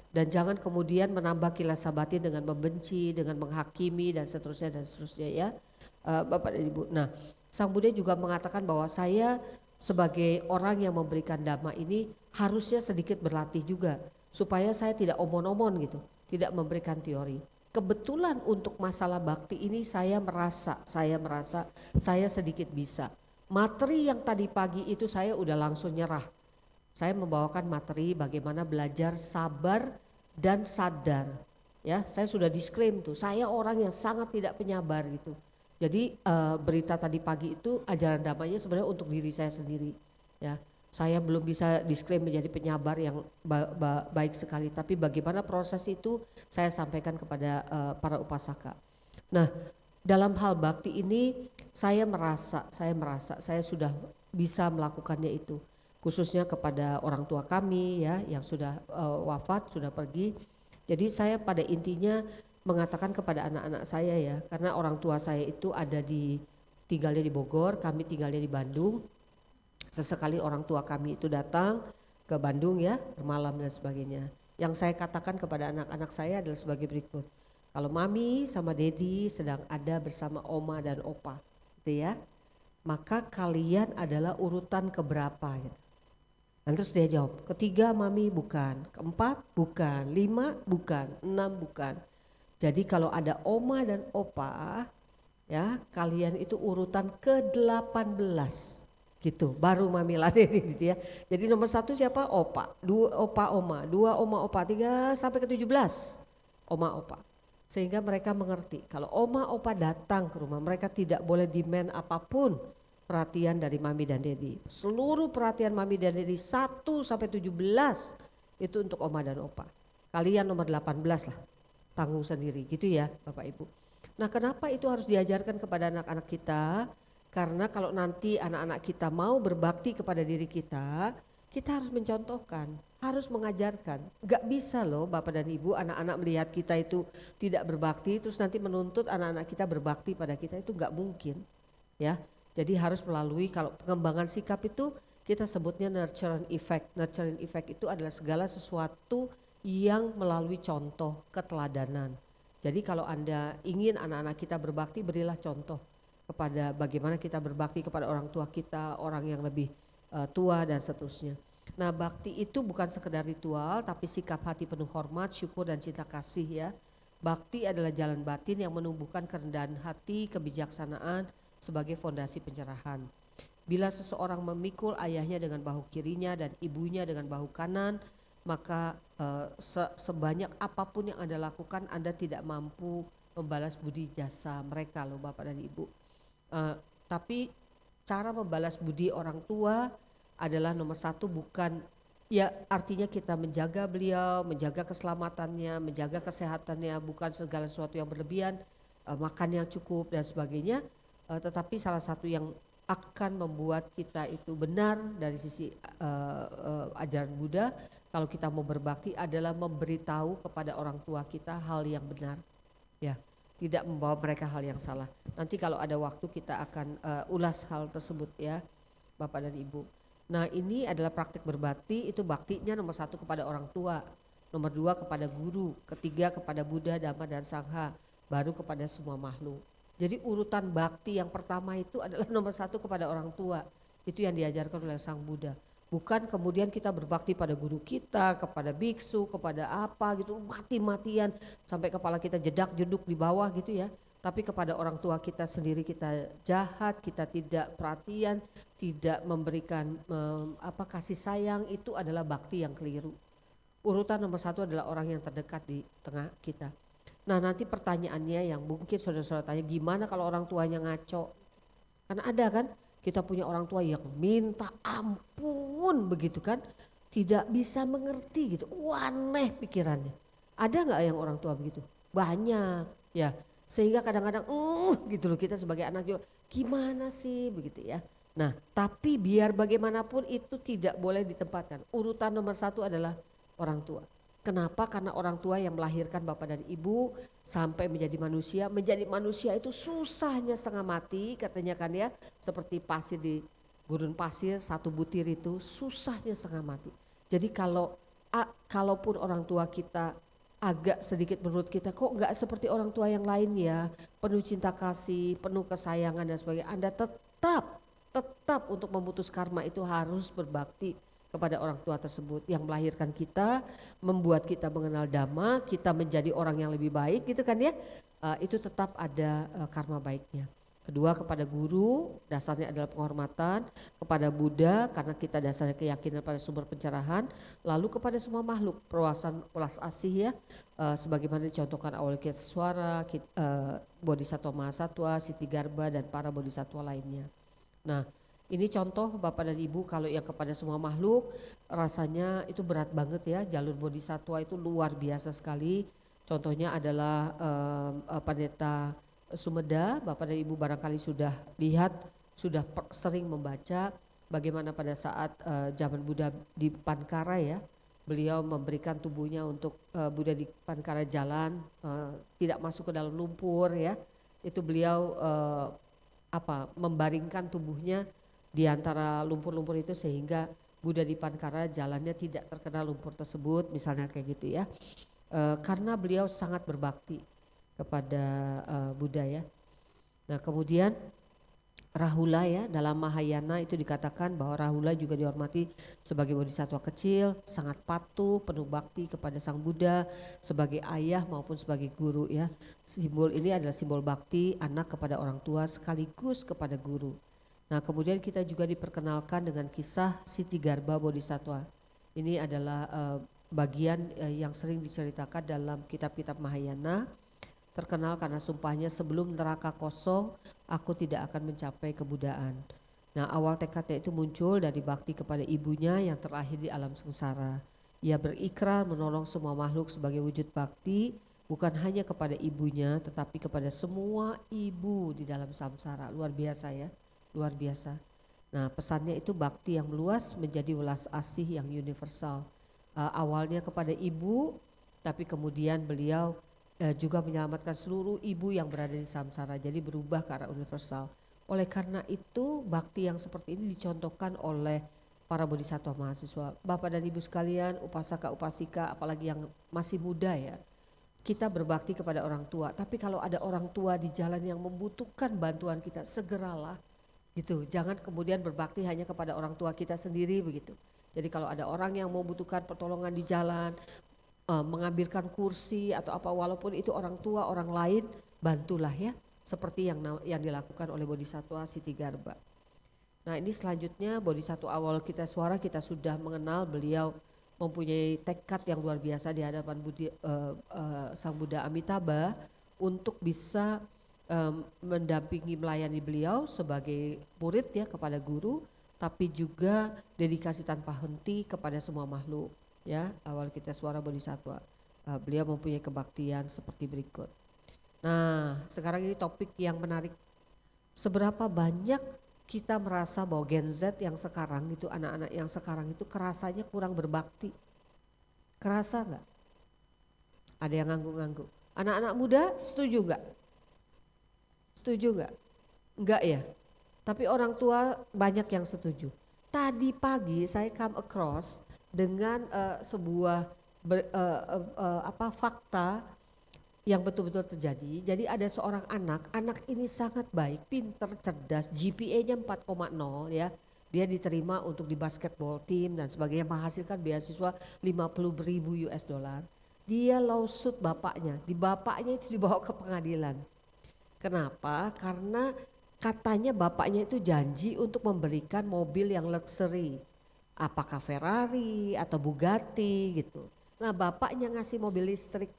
Dan jangan kemudian menambah kilasa batin dengan membenci, dengan menghakimi dan seterusnya ya Bapak dan Ibu. Nah Sang Buddha juga mengatakan bahwa saya sebagai orang yang memberikan dhamma ini harusnya sedikit berlatih juga. Supaya saya tidak omon-omon gitu, tidak memberikan teori. Kebetulan untuk masalah bakti ini saya merasa saya sedikit bisa. Materi yang tadi pagi itu saya udah langsung nyerah. Saya membawakan materi bagaimana belajar sabar dan sadar. Ya, saya sudah disclaim tuh, saya orang yang sangat tidak penyabar gitu. Jadi berita tadi pagi itu ajaran damanya sebenarnya untuk diri saya sendiri. Ya, saya belum bisa disclaim menjadi penyabar yang baik sekali. Tapi bagaimana proses itu saya sampaikan kepada para upasaka. Nah, dalam hal bakti ini saya merasa saya sudah bisa melakukannya itu. Khususnya kepada orang tua kami ya yang sudah wafat, sudah pergi. Jadi saya pada intinya mengatakan kepada anak-anak saya ya, karena orang tua saya itu tinggalnya di Bogor, kami tinggalnya di Bandung. Sesekali orang tua kami itu datang ke Bandung ya, bermalam dan sebagainya. Yang saya katakan kepada anak-anak saya adalah sebagai berikut. Kalau mami sama dedi sedang ada bersama oma dan opa gitu ya, maka kalian adalah urutan keberapa gitu. Dan terus dia jawab, ketiga mami bukan, keempat bukan, 5 bukan, 6 bukan. Jadi kalau ada oma dan opa ya kalian itu urutan ke-18 gitu, baru mami ladenin gitu ya. Jadi nomor 1 siapa? Opa, 2 opa oma, 2 oma opa, 3 sampai ke 17 oma opa. Sehingga mereka mengerti kalau oma opa datang ke rumah mereka tidak boleh demand apapun perhatian dari mami dan dedi. Seluruh perhatian mami dan dedi 1 sampai 17 itu untuk oma dan opa. Kalian nomor 18 lah, tanggung sendiri gitu ya Bapak Ibu. Nah kenapa itu harus diajarkan kepada anak-anak kita? Karena kalau nanti anak-anak kita mau berbakti kepada diri kita harus mencontohkan, harus mengajarkan. Gak bisa loh Bapak dan Ibu anak-anak melihat kita itu tidak berbakti terus nanti menuntut anak-anak kita berbakti pada kita, itu gak mungkin ya. Jadi harus melalui, kalau pengembangan sikap itu kita sebutnya nurture and effect. Nurture and effect itu adalah segala sesuatu yang melalui contoh, keteladanan. Jadi kalau Anda ingin anak-anak kita berbakti, berilah contoh kepada bagaimana kita berbakti kepada orang tua kita, orang yang lebih tua dan seterusnya. Nah bakti itu bukan sekedar ritual tapi sikap hati penuh hormat, syukur dan cinta kasih ya. Bakti adalah jalan batin yang menumbuhkan kerendahan hati, kebijaksanaan, sebagai fondasi pencerahan. Bila seseorang memikul ayahnya dengan bahu kirinya dan ibunya dengan bahu kanan, maka sebanyak apapun yang Anda lakukan, Anda tidak mampu membalas budi jasa mereka loh Bapak dan Ibu. Tapi cara membalas budi orang tua adalah nomor 1 bukan, ya artinya kita menjaga beliau, menjaga keselamatannya, menjaga kesehatannya, bukan segala sesuatu yang berlebihan, makan yang cukup dan sebagainya. Tetapi salah satu yang akan membuat kita itu benar dari sisi ajaran Buddha. Kalau kita mau berbakti adalah memberitahu kepada orang tua kita hal yang benar, ya, tidak membawa mereka hal yang salah. Nanti kalau ada waktu kita akan ulas hal tersebut ya, Bapak dan Ibu. Nah ini adalah praktik berbakti, itu baktinya nomor 1 kepada orang tua, nomor 2 kepada guru, ketiga kepada Buddha, Dhamma dan Sangha, baru kepada semua makhluk. Jadi urutan bakti yang pertama itu adalah nomor 1 kepada orang tua. Itu yang diajarkan oleh Sang Buddha. Bukan kemudian kita berbakti pada guru kita, kepada biksu, kepada apa gitu, mati-matian sampai kepala kita jedak-jeduk di bawah gitu ya. Tapi kepada orang tua kita sendiri kita jahat, kita tidak perhatian, tidak memberikan kasih sayang, itu adalah bakti yang keliru. Urutan nomor 1 adalah orang yang terdekat di tengah kita. Nah nanti pertanyaannya yang mungkin saudara-saudara tanya, gimana kalau orang tuanya ngaco? Karena ada kan, kita punya orang tua yang minta ampun begitu kan, tidak bisa mengerti gitu, aneh pikirannya. Ada nggak yang orang tua begitu? Banyak ya, sehingga kadang-kadang gitu loh, kita sebagai anak juga gimana sih begitu ya. Nah tapi biar bagaimanapun itu tidak boleh ditempatkan. Urutan nomor 1 adalah orang tua. Kenapa? Karena orang tua yang melahirkan Bapak dan Ibu sampai menjadi manusia. Menjadi manusia itu susahnya setengah mati katanya kan ya. Seperti pasir di gurun pasir, 1 butir itu susahnya setengah mati. Jadi kalaupun orang tua kita agak sedikit menurut kita kok enggak seperti orang tua yang lain ya. Penuh cinta kasih, penuh kesayangan dan sebagainya. Anda tetap untuk memutus karma itu harus berbakti kepada orang tua tersebut yang melahirkan kita, membuat kita mengenal Dhamma, kita menjadi orang yang lebih baik gitu kan ya, itu tetap ada karma baiknya. Kedua kepada guru, dasarnya adalah penghormatan, kepada Buddha karena kita dasarnya keyakinan pada sumber pencerahan, lalu kepada semua makhluk perluasan welas asih ya, sebagaimana dicontohkan Avalokitesvara, Bodhisattva Mahasatwa, Sitigarbha dan para bodhisattva lainnya. Nah ini contoh Bapak dan Ibu, kalau yang kepada semua makhluk rasanya itu berat banget ya, jalur bodhisattva itu luar biasa sekali. Contohnya adalah Pendeta Sumedha, Bapak dan Ibu barangkali sudah lihat, sudah sering membaca bagaimana pada saat zaman Buddha di Pankara ya, beliau memberikan tubuhnya untuk Buddha di Pankara jalan, tidak masuk ke dalam lumpur ya, itu beliau membaringkan tubuhnya di antara lumpur-lumpur itu sehingga Buddha di Pankara jalannya tidak terkena lumpur tersebut, misalnya kayak gitu ya. Karena beliau sangat berbakti kepada Buddha ya. Nah kemudian Rahula ya, dalam Mahayana itu dikatakan bahwa Rahula juga dihormati sebagai bodhisattva kecil, sangat patuh, penuh bakti kepada Sang Buddha sebagai ayah maupun sebagai guru ya. Simbol ini adalah simbol bakti anak kepada orang tua sekaligus kepada guru. Nah kemudian kita juga diperkenalkan dengan kisah Sitigarbha Bodhisattva. Ini adalah bagian yang sering diceritakan dalam kitab-kitab Mahayana. Terkenal karena sumpahnya, sebelum neraka kosong aku tidak akan mencapai kebudaan. Nah awal tekadnya itu muncul dari bakti kepada ibunya yang terlahir di alam sengsara. Ia berikrar menolong semua makhluk sebagai wujud bakti, bukan hanya kepada ibunya tetapi kepada semua ibu di dalam samsara. Luar biasa ya. Luar biasa. Nah pesannya itu bakti yang meluas menjadi welas asih yang universal. Awalnya kepada ibu, tapi kemudian beliau juga menyelamatkan seluruh ibu yang berada di samsara. Jadi berubah ke arah universal. Oleh karena itu bakti yang seperti ini dicontohkan oleh para bodhisattva mahasiswa. Bapak dan Ibu sekalian, upasaka-upasika apalagi yang masih muda ya. Kita berbakti kepada orang tua. Tapi kalau ada orang tua di jalan yang membutuhkan bantuan kita, segeralah. Gitu, jangan kemudian berbakti hanya kepada orang tua kita sendiri begitu. Jadi kalau ada orang yang membutuhkan pertolongan di jalan, mengambilkan kursi atau apa, walaupun itu orang tua orang lain, bantulah ya, seperti yang dilakukan oleh Bodhisattva Sitigarbha. Nah ini selanjutnya Bodhisattva Avalokitesvara, kita sudah mengenal beliau mempunyai tekad yang luar biasa di hadapan Sang Buddha Amitabha untuk bisa mendampingi melayani beliau sebagai murid ya kepada guru, tapi juga dedikasi tanpa henti kepada semua makhluk ya. Avalokitesvara Bodhisattva, beliau mempunyai kebaktian seperti berikut. Nah sekarang ini topik yang menarik, seberapa banyak kita merasa bahwa Gen Z yang sekarang itu, anak-anak yang sekarang itu kerasanya kurang berbakti. Kerasa nggak? Ada yang ngangguk-ngangguk. Anak-anak muda setuju nggak? Setuju nggak? Enggak ya. Tapi orang tua banyak yang setuju. Tadi pagi saya come across dengan sebuah fakta yang betul-betul terjadi. Jadi ada seorang anak ini sangat baik, pinter, cerdas, GPA-nya 4,0 ya. Dia diterima untuk di basketball team dan sebagainya, menghasilkan beasiswa 50.000 US dollar. Dia lawsuit bapaknya, bapaknya itu dibawa ke pengadilan. Kenapa? Karena katanya bapaknya itu janji untuk memberikan mobil yang luxury. Apakah Ferrari atau Bugatti gitu. Nah bapaknya ngasih mobil listrik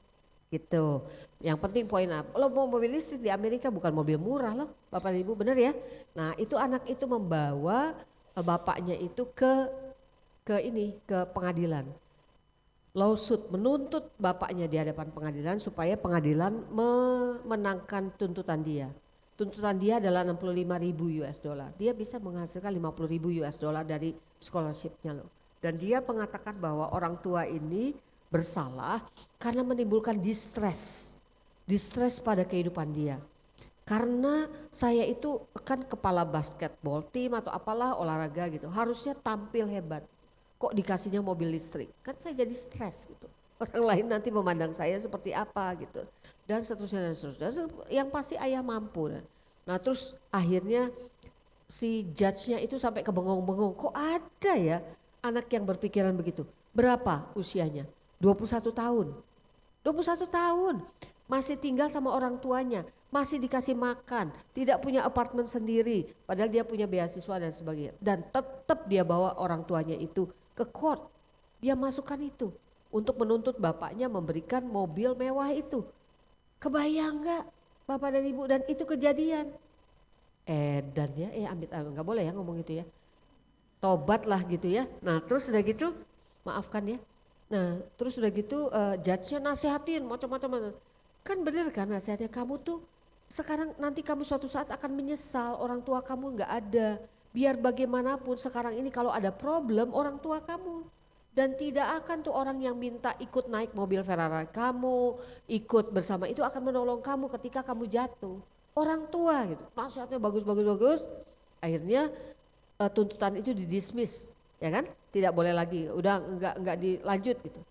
gitu. Yang penting poin apa? Lo mau mobil listrik di Amerika bukan mobil murah loh Bapak dan Ibu, bener ya? Nah itu anak itu membawa bapaknya itu ke pengadilan. Lawsuit menuntut bapaknya di hadapan pengadilan supaya pengadilan memenangkan tuntutan dia. Tuntutan dia adalah 65.000 US dollar. Dia bisa menghasilkan 50.000 US dollar dari scholarship-nya loh. Dan dia mengatakan bahwa orang tua ini bersalah karena menimbulkan distress pada kehidupan dia. Karena saya itu kan kepala basketball tim atau apalah olahraga gitu, harusnya tampil hebat. Kok dikasihnya mobil listrik? Kan saya jadi stres gitu. Orang lain nanti memandang saya seperti apa gitu. Dan seterusnya dan seterusnya. Yang pasti ayah mampu. Nah terus akhirnya si judge-nya itu sampai kebengong-bengong. Kok ada ya anak yang berpikiran begitu? Berapa usianya? 21 tahun. 21 tahun. Masih tinggal sama orang tuanya. Masih dikasih makan. Tidak punya apartemen sendiri. Padahal dia punya beasiswa dan sebagainya. Dan tetap dia bawa orang tuanya itu ke court. Dia masukkan itu untuk menuntut bapaknya memberikan mobil mewah itu. Kebayang nggak Bapak dan Ibu? Dan itu kejadian. Dan ya amit nggak boleh ya ngomong itu ya. Tobat lah gitu ya. Nah terus udah gitu, maafkan ya. Nah terus udah gitu judge-nya nasihatin macam-macam. Kan bener kan nasihatnya, kamu tuh sekarang nanti kamu suatu saat akan menyesal orang tua kamu nggak ada. Biar bagaimanapun sekarang ini kalau ada problem orang tua kamu. Dan tidak akan tuh orang yang minta ikut naik mobil Ferrari kamu, ikut bersama itu akan menolong kamu ketika kamu jatuh. Orang tua gitu, nasihatnya bagus. Akhirnya tuntutan itu didismiss, ya kan? Tidak boleh lagi, udah enggak dilanjut gitu.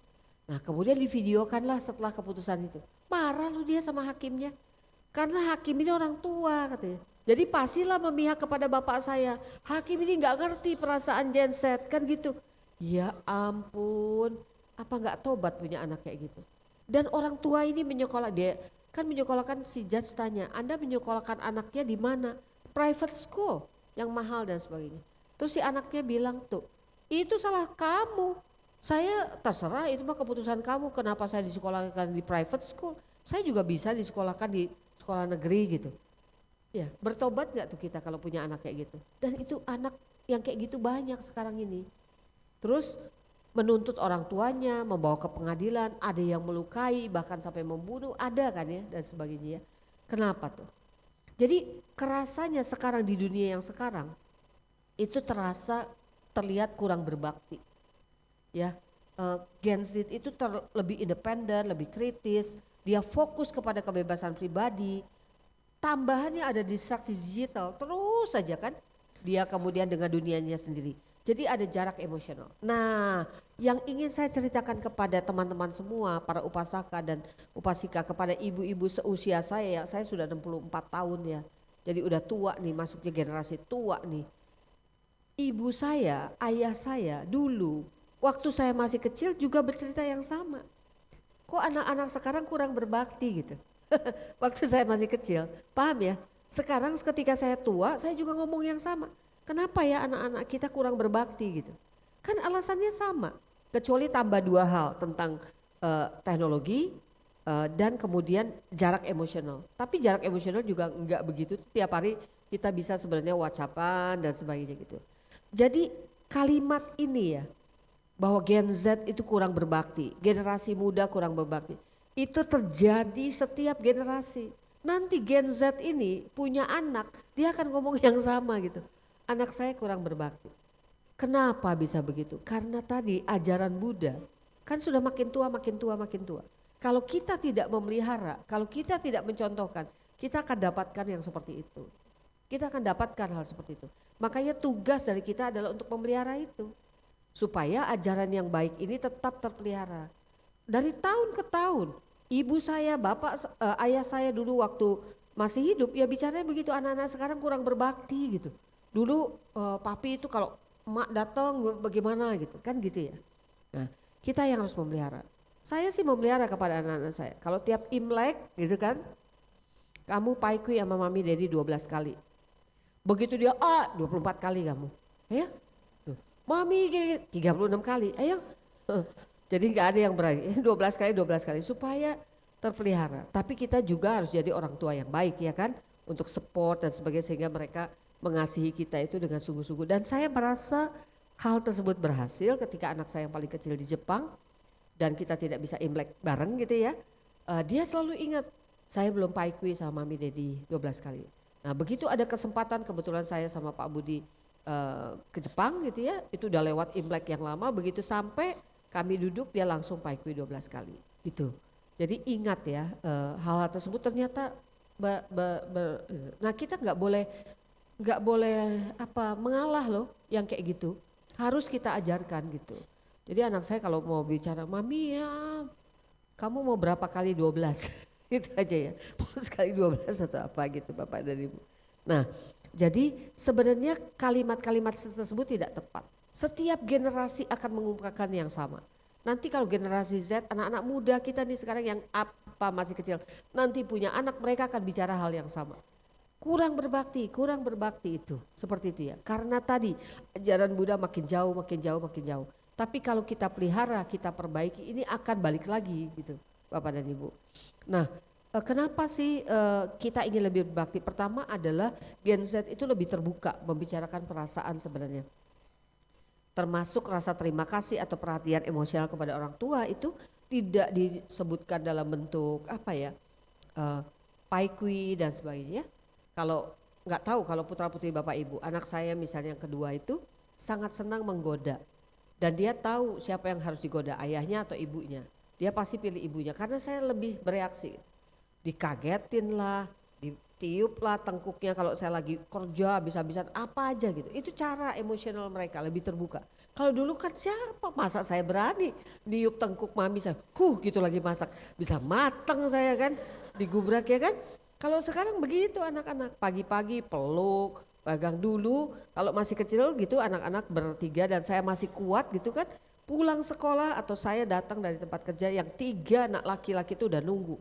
Nah kemudian divideokanlah setelah keputusan itu. Marah lu dia sama hakimnya. Karena hakim ini orang tua katanya. Jadi pastilah memihak kepada bapak saya. Hakim ini nggak ngerti perasaan Gen Z kan gitu. Ya ampun, apa nggak tobat punya anak kayak gitu. Dan orang tua ini dia kan menyekolahkan, si judge tanya, Anda menyekolahkan anaknya di mana? Private school yang mahal dan sebagainya. Terus si anaknya bilang tuh, itu salah kamu. Saya terserah itu mah keputusan kamu, kenapa saya disekolahkan di private school. Saya juga bisa disekolahkan di sekolah negeri gitu. Ya, bertobat gak tuh kita kalau punya anak kayak gitu? Dan itu anak yang kayak gitu banyak sekarang ini. Terus menuntut orang tuanya, membawa ke pengadilan, ada yang melukai bahkan sampai membunuh, ada kan ya dan sebagainya. Kenapa tuh? Jadi kerasanya sekarang di dunia yang sekarang itu terlihat kurang berbakti. Ya, Gen Z itu lebih independen, lebih kritis, dia fokus kepada kebebasan pribadi. Tambahannya ada distraksi digital terus saja kan, dia kemudian dengan dunianya sendiri. Jadi ada jarak emosional. Nah yang ingin saya ceritakan kepada teman-teman semua, para upasaka dan upasika, kepada ibu-ibu seusia saya sudah 64 tahun ya. Jadi udah tua nih, masuknya generasi tua nih. Ibu saya, ayah saya dulu waktu saya masih kecil juga bercerita yang sama. Kok anak-anak sekarang kurang berbakti gitu. Waktu saya masih kecil, paham ya? Sekarang ketika saya tua, saya juga ngomong yang sama. Kenapa ya anak-anak kita kurang berbakti gitu? Kan alasannya sama, kecuali tambah dua hal tentang teknologi dan kemudian jarak emosional. Tapi jarak emosional juga enggak begitu, tiap hari kita bisa sebenarnya WhatsAppan dan sebagainya gitu. Jadi kalimat ini ya, bahwa Gen Z itu kurang berbakti, generasi muda kurang berbakti. Itu terjadi setiap generasi. Nanti Gen Z ini punya anak, dia akan ngomong yang sama gitu. anak saya kurang berbakti. Kenapa bisa begitu? Karena tadi ajaran Buddha kan sudah makin tua, makin tua, makin tua. Kalau kita tidak memelihara, kalau kita tidak mencontohkan, kita akan dapatkan yang seperti itu. Kita akan dapatkan hal seperti itu. Makanya tugas dari kita adalah untuk memelihara itu. Supaya ajaran yang baik ini tetap terpelihara. Dari tahun ke tahun, ibu saya, ayah saya dulu waktu masih hidup, ya bicaranya begitu, anak-anak sekarang kurang berbakti gitu. Dulu papi itu kalau emak datang bagaimana gitu, kan gitu ya. Nah, kita yang harus memelihara. Saya sih memelihara kepada anak-anak saya. Kalau tiap Imlek gitu kan, kamu paikui sama mami daddy 12 kali. Begitu dia 24 kali kamu. Ya. Tuh. Mami gini, 36 kali. Ayo. Jadi nggak ada yang berani. 12 kali, 12 kali supaya terpelihara. Tapi kita juga harus jadi orang tua yang baik ya kan, untuk support dan sebagainya sehingga mereka mengasihi kita itu dengan sungguh-sungguh. Dan saya merasa hal tersebut berhasil ketika anak saya yang paling kecil di Jepang dan kita tidak bisa Imlek bareng gitu ya. Dia selalu ingat, saya belum paikui sama mami daddy 12 kali. Nah begitu ada kesempatan, kebetulan saya sama Pak Budi ke Jepang gitu ya, itu udah lewat Imlek yang lama, begitu sampai kami duduk dia langsung paikui 12 kali gitu. Jadi ingat ya, hal-hal tersebut ternyata nah kita nggak boleh mengalah loh yang kayak gitu. Harus kita ajarkan gitu. Jadi anak saya kalau mau bicara, mami ya kamu mau berapa kali 12? Itu aja ya, mau sekali 12 atau apa gitu Bapak dan Ibu. Nah jadi sebenarnya kalimat-kalimat tersebut tidak tepat. Setiap generasi akan mengungkapkan yang sama. Nanti kalau generasi Z, anak-anak muda kita nih sekarang yang masih kecil, nanti punya anak, mereka akan bicara hal yang sama. Kurang berbakti itu, seperti itu ya. Karena tadi ajaran Buddha makin jauh. Tapi kalau kita pelihara, kita perbaiki, ini akan balik lagi gitu Bapak dan Ibu. Nah kenapa sih kita ingin lebih berbakti? Pertama adalah Gen Z itu lebih terbuka membicarakan perasaan sebenarnya. Termasuk rasa terima kasih atau perhatian emosional kepada orang tua itu tidak disebutkan dalam bentuk paikui dan sebagainya. Kalau nggak tahu kalau putra putri Bapak Ibu, anak saya misalnya yang kedua itu sangat senang menggoda dan dia tahu siapa yang harus digoda, ayahnya atau ibunya. Dia pasti pilih ibunya karena saya lebih bereaksi, dikagetin lah, ditiup lah tengkuknya kalau saya lagi kerja habis-habisan apa aja gitu. Itu cara emosional mereka lebih terbuka. Kalau dulu kan siapa, masa saya berani niup tengkuk mami saya, gitu lagi masak, bisa mateng saya kan, digubrak ya kan. Kalau sekarang begitu anak-anak, pagi-pagi peluk, pegang dulu, kalau masih kecil gitu anak-anak bertiga dan saya masih kuat gitu kan, pulang sekolah atau saya datang dari tempat kerja yang 3 anak laki-laki itu udah nunggu.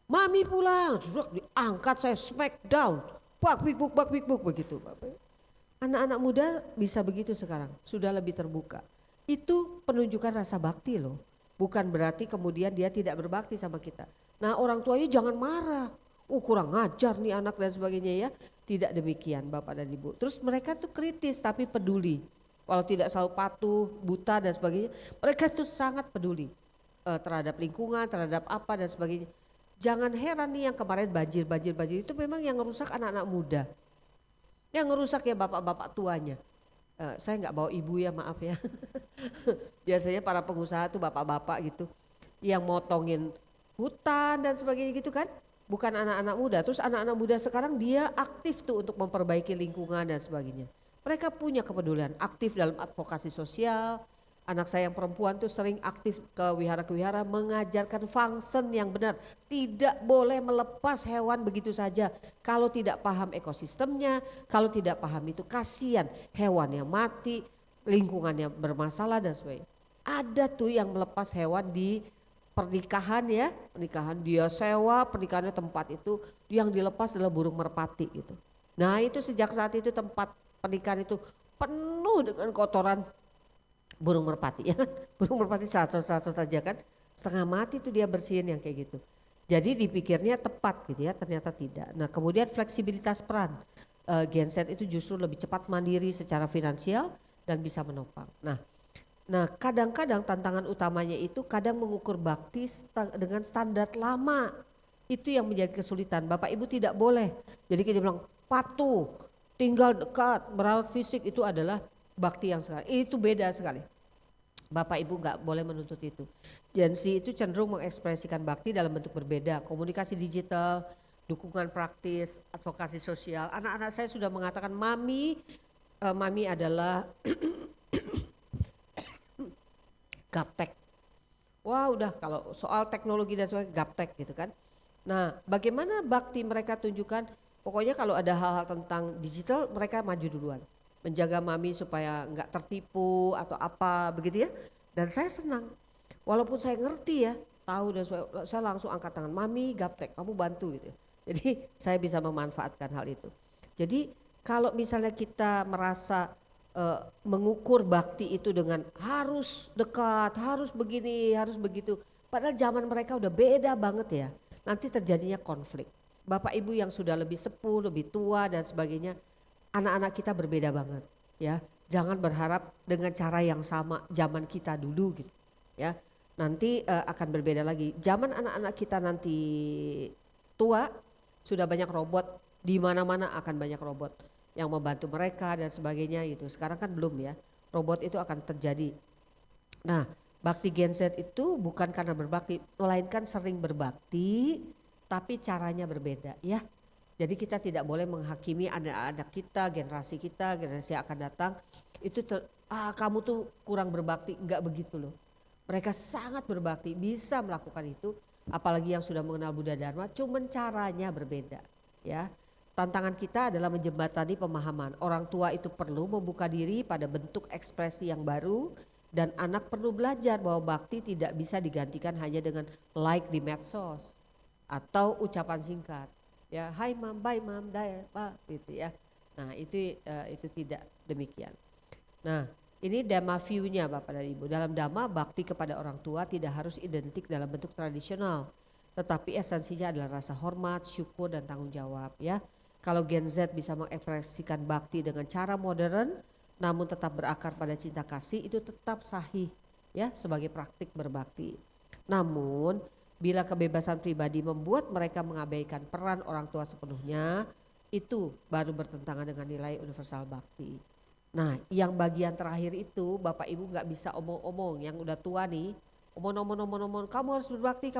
Mami pulang, sudah diangkat saya smack down, bak bik begitu Bapak. Anak-anak muda bisa begitu sekarang, sudah lebih terbuka. Itu penunjukan rasa bakti loh, bukan berarti kemudian dia tidak berbakti sama kita. Nah orang tuanya jangan marah. Kurang ngajar nih anak dan sebagainya ya. Tidak demikian Bapak dan Ibu. Terus mereka tuh kritis tapi peduli. Walau tidak selalu patuh, buta dan sebagainya. Mereka tuh sangat peduli terhadap lingkungan, terhadap apa dan sebagainya. Jangan heran nih yang kemarin banjir itu memang yang ngerusak anak-anak muda. Yang ngerusak ya bapak-bapak tuanya. Saya nggak bawa ibu ya maaf ya. Biasanya para pengusaha tuh bapak-bapak gitu. Yang motongin hutan dan sebagainya gitu kan. Bukan anak-anak muda, terus anak-anak muda sekarang dia aktif tuh untuk memperbaiki lingkungan dan sebagainya. Mereka punya kepedulian, aktif dalam advokasi sosial. Anak saya yang perempuan tuh sering aktif ke wihara-wihara mengajarkan function yang benar. Tidak boleh melepas hewan begitu saja kalau tidak paham ekosistemnya, kalau tidak paham itu kasihan hewan yang mati, lingkungannya bermasalah dan sebagainya. Ada tuh yang melepas hewan di pernikahan ya, pernikahan dia sewa, pernikahannya tempat itu yang dilepas adalah burung merpati gitu. Nah itu sejak saat itu tempat pernikahan itu penuh dengan kotoran burung merpati ya. Burung merpati sacot-sacot saja kan, setengah mati itu dia bersihin yang kayak gitu. Jadi dipikirnya tepat gitu ya, ternyata tidak. Nah kemudian fleksibilitas peran, Gen Z itu justru lebih cepat mandiri secara finansial dan bisa menopang. Nah kadang-kadang tantangan utamanya itu kadang mengukur bakti dengan standar lama. Itu yang menjadi kesulitan. Bapak Ibu tidak boleh. Jadi kita bilang patuh, tinggal dekat, merawat fisik itu adalah bakti yang sekali. Itu beda sekali. Bapak Ibu nggak boleh menuntut itu. Gen Z itu cenderung mengekspresikan bakti dalam bentuk berbeda, komunikasi digital, dukungan praktis, advokasi sosial. Anak-anak saya sudah mengatakan mami adalah gaptek. Wah udah kalau soal teknologi dan sebagainya gaptek gitu kan. Nah bagaimana bakti mereka tunjukkan, pokoknya kalau ada hal-hal tentang digital mereka maju duluan. Menjaga mami supaya nggak tertipu atau apa begitu ya. Dan saya senang, walaupun saya ngerti ya, tahu dan saya langsung angkat tangan, mami gaptek kamu bantu gitu. Jadi saya bisa memanfaatkan hal itu. Jadi kalau misalnya kita merasa mengukur bakti itu dengan harus dekat, harus begini, harus begitu. Padahal zaman mereka udah beda banget ya. Nanti terjadinya konflik. Bapak Ibu yang sudah lebih sepuh, lebih tua dan sebagainya, anak-anak kita berbeda banget ya. Jangan berharap dengan cara yang sama zaman kita dulu gitu ya. Nanti akan berbeda lagi. Zaman anak-anak kita nanti tua sudah banyak robot, di mana-mana akan banyak robot yang membantu mereka dan sebagainya gitu. Sekarang kan belum ya, robot itu akan terjadi. Nah bakti Gen Z itu bukan karena berbakti, melainkan sering berbakti tapi caranya berbeda ya. Jadi kita tidak boleh menghakimi anak-anak kita, generasi yang akan datang, itu kamu tuh kurang berbakti, enggak begitu loh. Mereka sangat berbakti, bisa melakukan itu, apalagi yang sudah mengenal Buddha Dharma, cuman caranya berbeda ya. Tantangan kita adalah menjembatani pemahaman. Orang tua itu perlu membuka diri pada bentuk ekspresi yang baru dan anak perlu belajar bahwa bakti tidak bisa digantikan hanya dengan like di medsos atau ucapan singkat. Ya, hai mam, bye mam, daya pak gitu ya. Nah, itu tidak demikian. Nah, ini Dhamma view-nya Bapak dan Ibu. Dalam Dhamma bakti kepada orang tua tidak harus identik dalam bentuk tradisional, tetapi esensinya adalah rasa hormat, syukur dan tanggung jawab ya. Kalau Gen Z bisa mengekspresikan bakti dengan cara modern namun tetap berakar pada cinta kasih, itu tetap sahih ya sebagai praktik berbakti. Namun bila kebebasan pribadi membuat mereka mengabaikan peran orang tua sepenuhnya, itu baru bertentangan dengan nilai universal bakti. Nah yang bagian terakhir itu Bapak Ibu nggak bisa omong-omong, yang udah tua nih omong-omong kamu harus berbakti,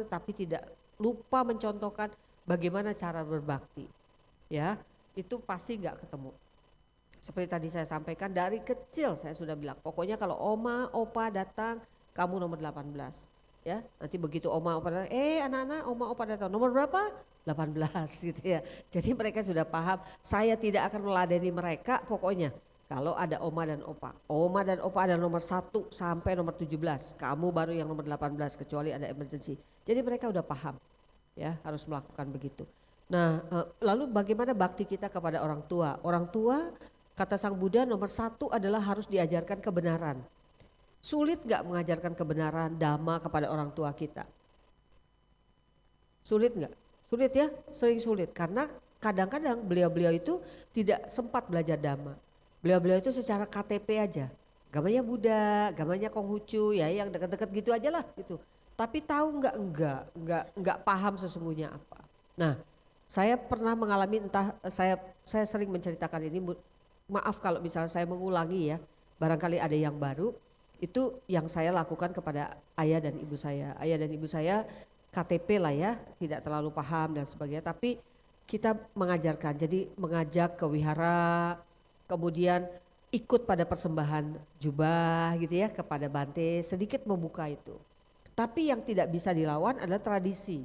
tapi tidak lupa mencontohkan bagaimana cara berbakti. Ya, itu pasti nggak ketemu. Seperti tadi saya sampaikan, dari kecil saya sudah bilang, pokoknya kalau oma, opa datang, kamu nomor 18. Ya, nanti begitu oma, opa datang, anak-anak, oma, opa datang, nomor berapa? 18 gitu ya. Jadi mereka sudah paham, saya tidak akan meladeni mereka pokoknya. Kalau ada oma dan opa ada nomor 1 sampai nomor 17, kamu baru yang nomor 18 kecuali ada emergency. Jadi mereka udah paham ya harus melakukan begitu. Nah lalu bagaimana bakti kita kepada orang tua? Orang tua kata Sang Buddha nomor 1 adalah harus diajarkan kebenaran. Sulit gak mengajarkan kebenaran Dhamma kepada orang tua kita? Sulit gak? Sulit ya, sering sulit karena kadang-kadang beliau-beliau itu tidak sempat belajar Dhamma. Beliau-beliau itu secara KTP aja, agamanya Buddha, agamanya Konghucu ya yang dekat-dekat gitu aja lah gitu. Tapi tahu enggak paham sesungguhnya apa. Nah saya pernah mengalami saya sering menceritakan ini, maaf kalau misalnya saya mengulangi ya, barangkali ada yang baru, itu yang saya lakukan kepada ayah dan ibu saya. Ayah dan ibu saya KTP lah ya, tidak terlalu paham dan sebagainya, tapi kita mengajarkan, jadi mengajak ke wihara, kemudian ikut pada persembahan jubah gitu ya kepada Bante, sedikit membuka itu. Tapi yang tidak bisa dilawan adalah tradisi.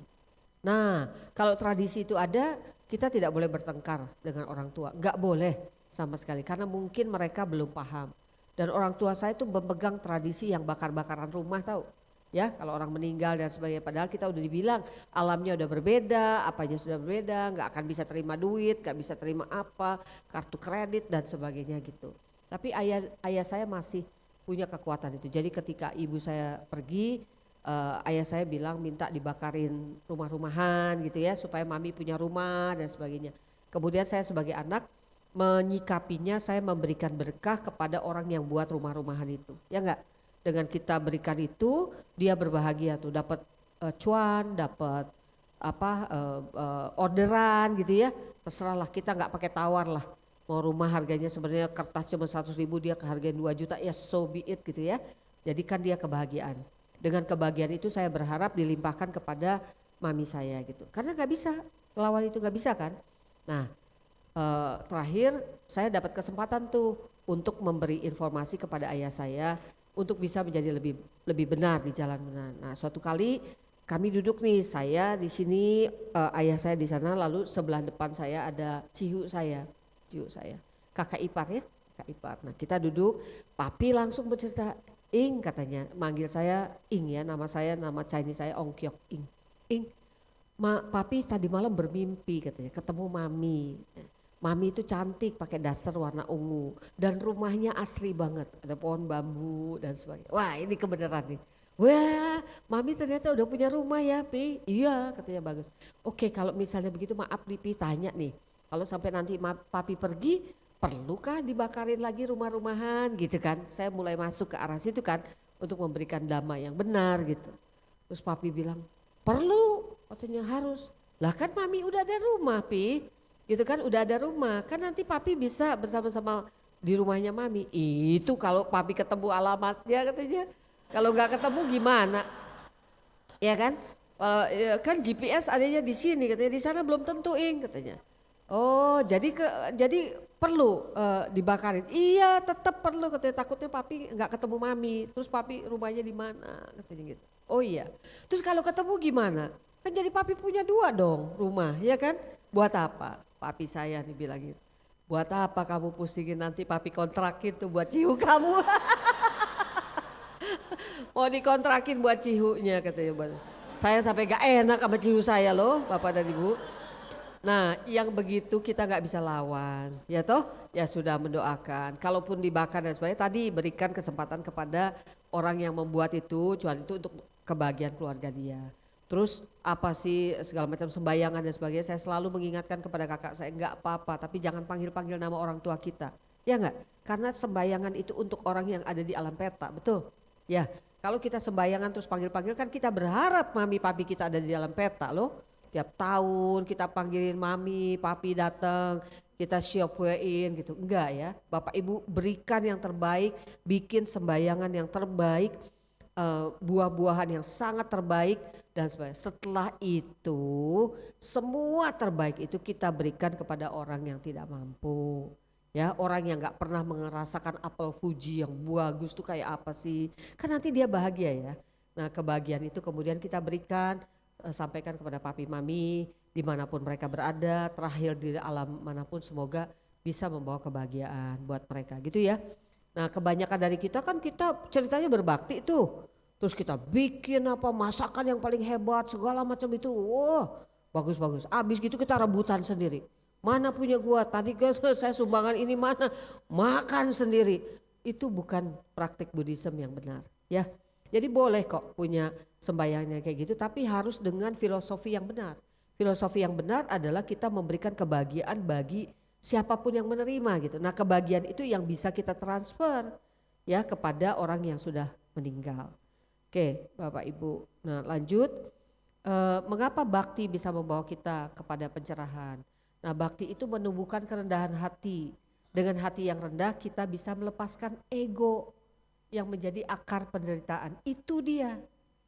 Nah kalau tradisi itu ada, kita tidak boleh bertengkar dengan orang tua, gak boleh sama sekali karena mungkin mereka belum paham. Dan orang tua saya itu memegang tradisi yang bakar-bakaran rumah tahu. Ya kalau orang meninggal dan sebagainya, padahal kita udah dibilang alamnya udah berbeda, apanya sudah berbeda, gak akan bisa terima duit, gak bisa terima apa, kartu kredit dan sebagainya gitu. Tapi ayah saya masih punya kekuatan itu. Jadi ketika ibu saya pergi, ayah saya bilang minta dibakarin rumah-rumahan gitu ya supaya mami punya rumah dan sebagainya. Kemudian saya sebagai anak menyikapinya, saya memberikan berkah kepada orang yang buat rumah-rumahan itu, ya enggak? Dengan kita berikan itu, dia berbahagia tuh, dapat cuan, dapat orderan gitu ya, terserahlah, kita nggak pakai tawar lah, mau rumah harganya sebenarnya kertas cuma 100.000 dia hargain 2 juta, ya so be it gitu ya. Jadikan dia kebahagiaan. Dengan kebahagiaan itu saya berharap dilimpahkan kepada mami saya gitu. Karena nggak bisa, lawan itu nggak bisa kan. Nah terakhir saya dapat kesempatan tuh untuk memberi informasi kepada ayah saya untuk bisa menjadi lebih benar di jalan benar. Nah suatu kali kami duduk nih, saya di sini, ayah saya di sana, lalu sebelah depan saya ada cihu saya, kakak ipar ya, kakak ipar. Nah kita duduk, papi langsung bercerita, Ing katanya, manggil saya Ing ya, nama Chinese saya Ong Kyok Ing. Ing, papi tadi malam bermimpi katanya, ketemu mami. Mami itu cantik pakai dasar warna ungu dan rumahnya asli banget, ada pohon bambu dan sebagainya. Wah ini kebenaran nih. Wah, mami ternyata udah punya rumah ya, Pi. Iya, katanya bagus. Oke, kalau misalnya begitu maaf nih, Pi, tanya nih. Kalau sampai nanti papi pergi, perlukah dibakarin lagi rumah-rumahan gitu kan? Saya mulai masuk ke arah situ kan untuk memberikan damai yang benar gitu. Terus papi bilang, perlu, katanya harus. Lah kan mami udah ada rumah, Pi. Gitu kan, udah ada rumah. Kan nanti papi bisa bersama-sama di rumahnya mami. Itu kalau papi ketemu alamatnya katanya. Kalau nggak ketemu gimana? Ya kan? Kan GPS adanya di sini katanya, di sana belum tentu Ing katanya. Oh, jadi perlu dibakarin. Iya, tetap perlu katanya, takutnya papi nggak ketemu mami. Terus papi rumahnya di mana katanya gitu. Oh iya. Terus kalau ketemu gimana? Kan jadi papi punya 2 dong rumah, ya kan? Buat apa? Papi saya nih bilang gitu. Buat apa kamu pusingin, nanti papi kontrakin tuh buat ciu kamu. Mau dikontrakin buat cihunya katanya. Saya sampai gak enak sama cihu saya loh Bapak dan Ibu. Nah yang begitu kita gak bisa lawan, ya toh, ya sudah mendoakan. Kalaupun dibakar dan sebagainya, tadi berikan kesempatan kepada orang yang membuat itu, cuman itu untuk kebahagiaan keluarga dia. Terus apa sih segala macam sembayangan dan sebagainya, saya selalu mengingatkan kepada kakak saya, gak apa-apa tapi jangan panggil-panggil nama orang tua kita. Ya enggak? Karena sembayangan itu untuk orang yang ada di alam peta, betul? Ya, kalau kita sembayangan terus panggil-panggil kan kita berharap mami papi kita ada di dalam peta loh. Tiap tahun kita panggilin mami, papi datang, kita siapin gitu. Enggak ya, Bapak Ibu berikan yang terbaik, bikin sembayangan yang terbaik, buah-buahan yang sangat terbaik dan sebagainya. Setelah itu semua terbaik itu kita berikan kepada orang yang tidak mampu. Ya, orang yang gak pernah merasakan apel Fuji yang bagus tuh kayak apa sih, kan nanti dia bahagia ya. Nah kebahagiaan itu kemudian kita berikan, sampaikan kepada papi mami dimanapun mereka berada, terakhir di alam manapun, semoga bisa membawa kebahagiaan buat mereka gitu ya. Nah kebanyakan dari kita kan kita ceritanya berbakti tuh, terus kita bikin apa masakan yang paling hebat segala macam itu, wah bagus-bagus, abis gitu kita rebutan sendiri. Mana punya gua, tadi saya sumbangan ini mana, makan sendiri. Itu bukan praktik Buddhism yang benar ya. Jadi boleh kok punya sembayangnya kayak gitu, tapi harus dengan filosofi yang benar. Filosofi yang benar adalah kita memberikan kebahagiaan bagi siapapun yang menerima gitu. Nah kebahagiaan itu yang bisa kita transfer ya kepada orang yang sudah meninggal. Oke Bapak Ibu, nah lanjut, mengapa bakti bisa membawa kita kepada pencerahan? Nah bakti itu menumbuhkan kerendahan hati. Dengan hati yang rendah kita bisa melepaskan ego yang menjadi akar penderitaan. Itu dia.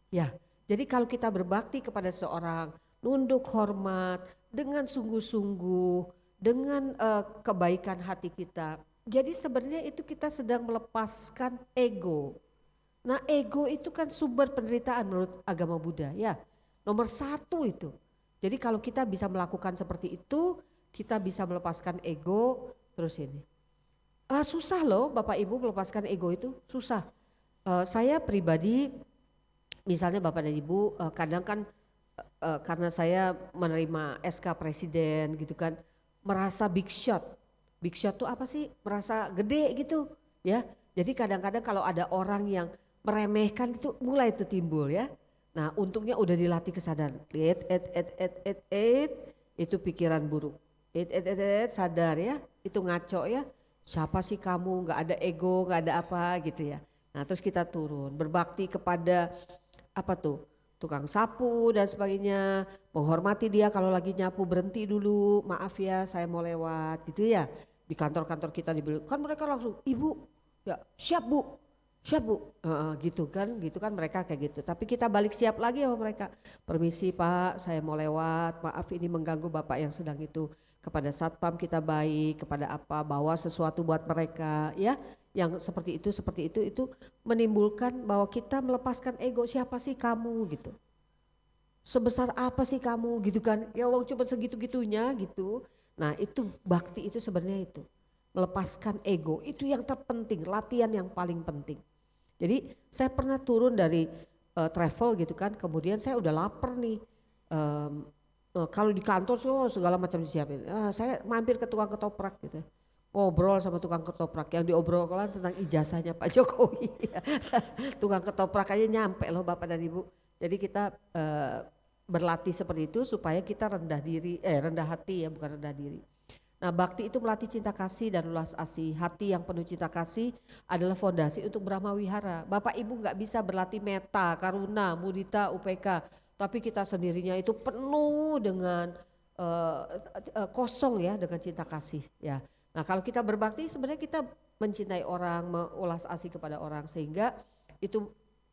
Ya, jadi kalau kita berbakti kepada seorang, nunduk hormat dengan sungguh-sungguh, dengan kebaikan hati kita. Jadi sebenarnya itu kita sedang melepaskan ego. Nah ego itu kan sumber penderitaan menurut agama Buddha ya. Nomor 1 itu. Jadi kalau kita bisa melakukan seperti itu, kita bisa melepaskan ego. Terus ini, susah loh Bapak Ibu melepaskan ego itu, susah. Saya pribadi, misalnya Bapak dan Ibu, kadang kan karena saya menerima SK Presiden gitu kan, merasa big shot. Big shot tuh apa sih? Merasa gede gitu ya. Jadi kadang-kadang kalau ada orang yang meremehkan itu mulai itu timbul ya. Nah untungnya udah dilatih kesadaran, itu pikiran buruk, sadar ya, itu ngaco ya, siapa sih kamu, gak ada ego, gak ada apa gitu ya. Nah terus kita turun, berbakti kepada apa tuh, tukang sapu dan sebagainya, menghormati dia kalau lagi nyapu, berhenti dulu, maaf ya saya mau lewat gitu ya. di kantor-kantor kita dibilang, kan mereka langsung, ibu, ya siap bu, gitu kan mereka kayak gitu. Tapi kita balik siap lagi sama mereka. Permisi Pak, saya mau lewat, maaf ini mengganggu Bapak yang sedang itu. Kepada satpam kita baik, kepada apa, bawa sesuatu buat mereka ya. Yang seperti itu menimbulkan bahwa kita melepaskan ego, siapa sih kamu gitu. Sebesar apa sih kamu gitu kan, ya wong cuma segitu-gitunya gitu. Nah itu bakti itu sebenarnya itu. Melepaskan ego, itu yang terpenting, latihan yang paling penting. Jadi saya pernah turun dari travel gitu kan, kemudian saya udah lapar nih. Kalau di kantor segala macam disiapin. Saya mampir ke tukang ketoprak gitu. Ngobrol sama tukang ketoprak, yang diobrolkan tentang ijazahnya Pak Jokowi. Tukang ketoprak aja nyampe loh Bapak dan Ibu. Jadi kita berlatih seperti itu supaya kita rendah hati ya, bukan rendah diri. Nah bakti itu melatih cinta kasih dan ulas asih. Hati yang penuh cinta kasih adalah fondasi untuk Brahma Wihara. Bapak Ibu gak bisa berlatih metta, karuna, mudita, UPK. Tapi kita sendirinya itu penuh dengan kosong ya, dengan cinta kasih ya. Nah kalau kita berbakti sebenarnya kita mencintai orang, mengulas asih kepada orang. Sehingga itu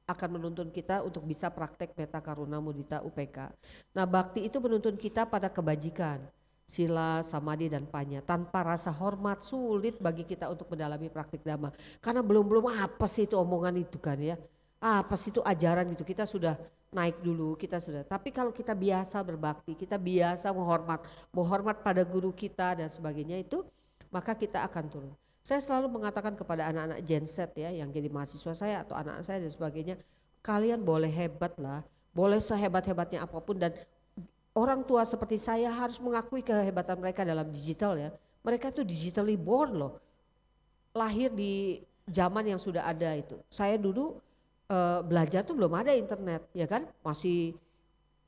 akan menuntun kita untuk bisa praktek metta, karuna, mudita, UPK. Nah bakti itu menuntun kita pada kebajikan. Sila, samadhi dan panya. Tanpa rasa hormat sulit bagi kita untuk mendalami praktik dhamma. Karena belum apa sih itu omongan itu kan ya. Apa sih itu ajaran gitu, kita sudah naik dulu, kita sudah. Tapi kalau kita biasa berbakti, kita biasa menghormat pada guru kita dan sebagainya itu, maka kita akan turun. Saya selalu mengatakan kepada anak-anak Gen Z ya, yang jadi mahasiswa saya atau anak saya dan sebagainya, kalian boleh hebat lah, boleh sehebat-hebatnya apapun, dan orang tua seperti saya harus mengakui kehebatan mereka dalam digital ya. Mereka itu digitally born loh. Lahir di zaman yang sudah ada itu. Saya dulu belajar tuh belum ada internet ya kan. Masih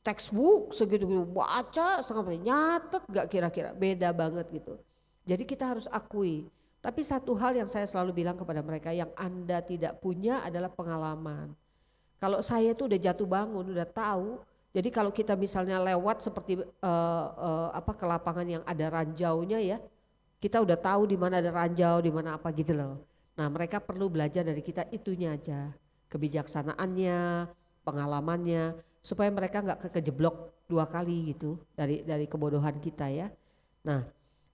textbook segitu, baca setengah nyatet gak kira-kira, beda banget gitu. Jadi kita harus akui. Tapi satu hal yang saya selalu bilang kepada mereka, yang Anda tidak punya adalah pengalaman. Kalau saya tuh udah jatuh bangun, udah tahu. Jadi kalau kita misalnya lewat seperti ke lapangan yang ada ranjaunya ya, kita udah tahu di mana ada ranjau, di mana apa gitu loh. Nah mereka perlu belajar dari kita itunya aja, kebijaksanaannya, pengalamannya, supaya mereka nggak kejeblok 2 kali gitu dari kebodohan kita ya. Nah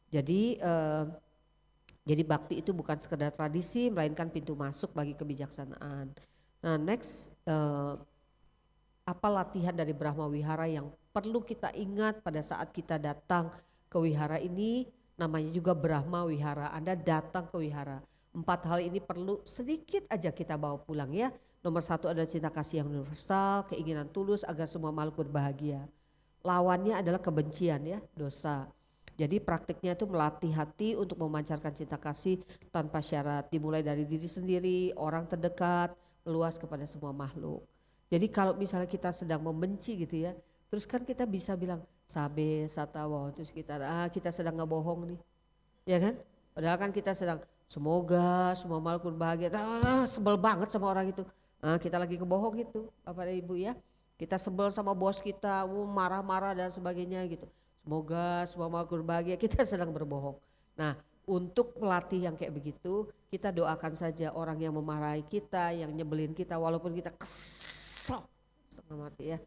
jadi bakti itu bukan sekedar tradisi, melainkan pintu masuk bagi kebijaksanaan. Nah next. Apa latihan dari Brahma Wihara yang perlu kita ingat pada saat kita datang ke wihara ini, namanya juga Brahma Wihara. Anda datang ke wihara. 4 hal ini perlu sedikit aja kita bawa pulang ya. Nomor 1 adalah cinta kasih yang universal, keinginan tulus agar semua makhluk berbahagia. Lawannya adalah kebencian ya, dosa. Jadi praktiknya itu melatih hati untuk memancarkan cinta kasih tanpa syarat, dimulai dari diri sendiri, orang terdekat, meluas kepada semua makhluk. Jadi kalau misalnya kita sedang membenci gitu ya, terus kan kita bisa bilang sabe satawa, terus kita sedang ngebohong nih, ya kan? Padahal kan kita sedang semoga semua makhluk berbahagia, sebel banget sama orang itu. Kita lagi ngebohong gitu, Bapak dan Ibu ya. Kita sebel sama bos kita, marah-marah dan sebagainya gitu. Semoga semua makhluk berbahagia, kita sedang berbohong. Nah untuk melatih yang kayak begitu, kita doakan saja orang yang memarahi kita, yang nyebelin kita, walaupun kita setengah mati ya.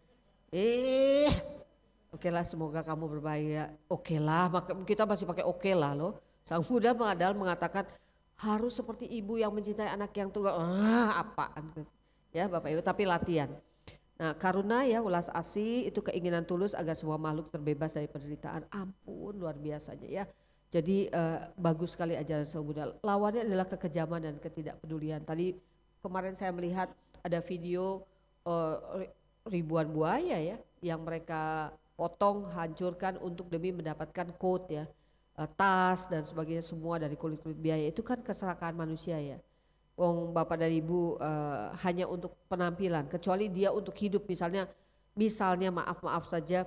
Oke lah, semoga kamu berbahagia. Oke lah, kita masih pakai oke lah loh. Sang Buddha mengatakan harus seperti ibu yang mencintai anak yang tunggal. Apaan ya Bapak Ibu, tapi latihan. Nah karuna ya, ulas asih itu keinginan tulus agar semua makhluk terbebas dari penderitaan. Ampun luar biasanya ya. Jadi bagus sekali ajaran Sang Buddha. Lawannya adalah kekejaman dan ketidakpedulian. Tadi kemarin saya melihat ada video ribuan buaya ya yang mereka potong, hancurkan untuk demi mendapatkan coat ya, tas dan sebagainya, semua dari kulit-kulit buaya. Itu kan keserakaan manusia ya. Wong Bapak dan Ibu hanya untuk penampilan, kecuali dia untuk hidup. Misalnya maaf saja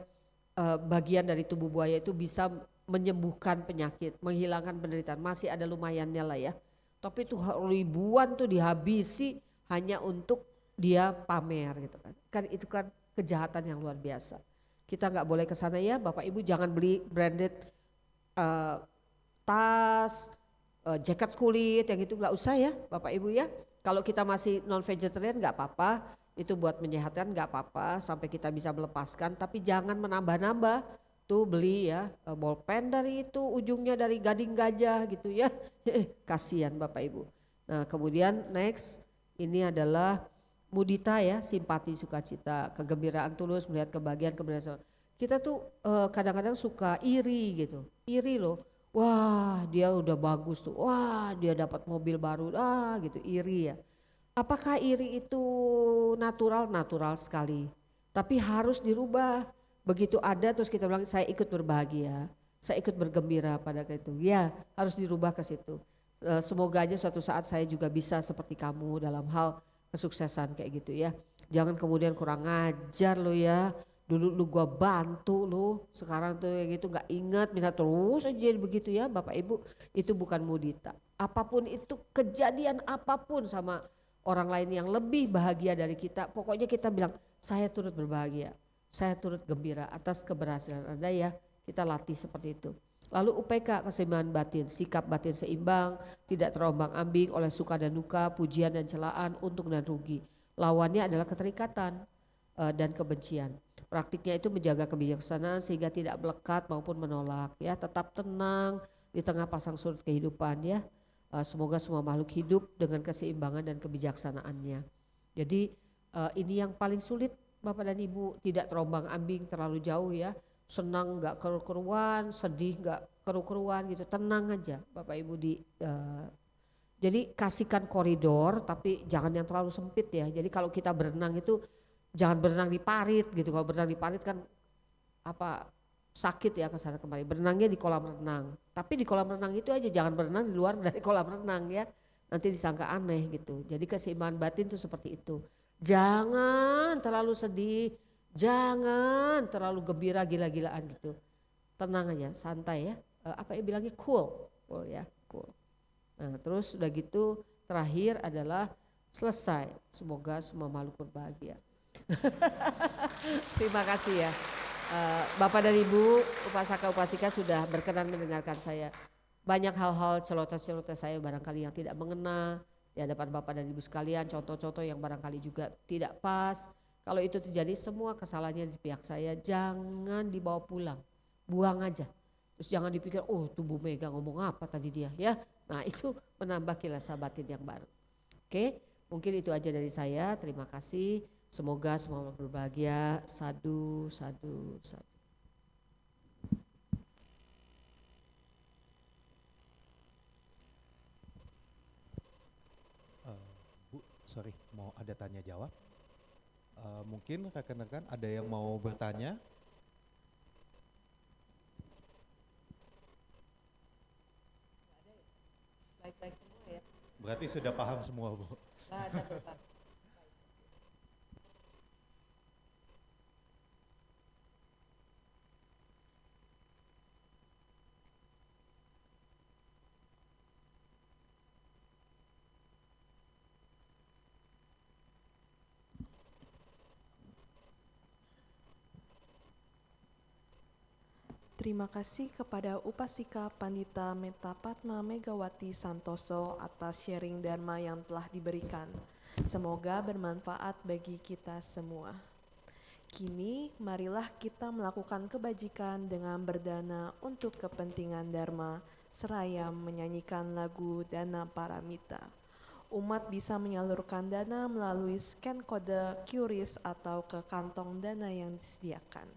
bagian dari tubuh buaya itu bisa menyembuhkan penyakit, menghilangkan penderitaan, masih ada lumayannya lah ya. Tapi itu ribuan tuh dihabisi hanya untuk dia pamer gitu kan. Kan itu kan kejahatan yang luar biasa. Kita nggak boleh ke sana ya Bapak Ibu, jangan beli branded tas, jaket kulit yang itu nggak usah ya Bapak Ibu ya. Kalau kita masih non vegetarian nggak apa-apa, itu buat menyehatkan nggak apa-apa sampai kita bisa melepaskan, tapi jangan menambah-nambah. Tuh beli ya bolpen dari itu ujungnya dari gading gajah gitu ya. Kasihan Bapak Ibu. Nah kemudian next ini adalah mudita ya, simpati, sukacita, kegembiraan tulus melihat kebahagiaan keberhasilan. Kita tuh kadang-kadang suka iri gitu, iri loh. Wah dia udah bagus tuh, wah dia dapat mobil baru, gitu iri ya. Apakah iri itu natural? Natural sekali. Tapi harus dirubah. Begitu ada terus kita bilang saya ikut berbahagia, saya ikut bergembira pada itu. Ya harus dirubah ke situ. Semoga aja suatu saat saya juga bisa seperti kamu dalam hal kesuksesan kayak gitu ya. Jangan kemudian kurang ajar lo ya. Dulu lu gua bantu lu, sekarang tuh kayak gitu gak inget, bisa terus aja begitu ya Bapak Ibu. Itu bukan mudita. Apapun itu kejadian apapun sama orang lain yang lebih bahagia dari kita, pokoknya kita bilang saya turut berbahagia. Saya turut gembira atas keberhasilan Anda ya, kita latih seperti itu. Lalu UPK, keseimbangan batin, sikap batin seimbang, tidak terombang ambing oleh suka dan duka, pujian dan celaan, untung dan rugi. Lawannya adalah keterikatan dan kebencian. Praktiknya itu menjaga kebijaksanaan sehingga tidak melekat maupun menolak ya, tetap tenang di tengah pasang surut kehidupan ya. Semoga semua makhluk hidup dengan keseimbangan dan kebijaksanaannya. Jadi ini yang paling sulit Bapak dan Ibu, tidak terombang ambing terlalu jauh ya, senang gak keru-keruan, sedih gak keru-keruan gitu, tenang aja Bapak Ibu jadi kasihkan koridor tapi jangan yang terlalu sempit ya. Jadi kalau kita berenang itu jangan berenang di parit gitu, kalau berenang di parit kan sakit ya kesana kemari, berenangnya di kolam renang. Tapi di kolam renang itu aja, jangan berenang di luar dari kolam renang ya, nanti disangka aneh gitu. Jadi keseimbangan batin itu seperti itu. Jangan terlalu sedih, jangan terlalu gembira gila-gilaan gitu. Tenang aja, santai ya. Bilangnya cool ya, cool. Nah, terus udah gitu terakhir adalah selesai. Semoga semua makhluk berbahagia. Terima kasih ya. Bapak dan Ibu, upasaka upasika sudah berkenan mendengarkan saya. Banyak hal-hal celoteh-celoteh saya barangkali yang tidak mengena di hadapan Bapak dan Ibu sekalian, contoh-contoh yang barangkali juga tidak pas. Kalau itu terjadi semua kesalahannya di pihak saya, jangan dibawa pulang, buang aja. Terus jangan dipikir, oh tuh Bu Mega ngomong apa tadi dia ya. Nah itu menambah kilasa batin yang baru. Oke, mungkin itu aja dari saya, terima kasih. Semoga semua berbahagia, sadu, sadu, sadu. Sorry, mau ada tanya jawab. Mungkin rekan-rekan ada yang mau bertanya. Baik-baik semua ya. Berarti sudah paham semua Bu. Terima kasih kepada Upasika Pandita Metapatma Megawati Santoso atas sharing Dharma yang telah diberikan. Semoga bermanfaat bagi kita semua. Kini marilah kita melakukan kebajikan dengan berdana untuk kepentingan Dharma, seraya menyanyikan lagu Dana Paramita. Umat bisa menyalurkan dana melalui scan kode QRIS atau ke kantong dana yang disediakan.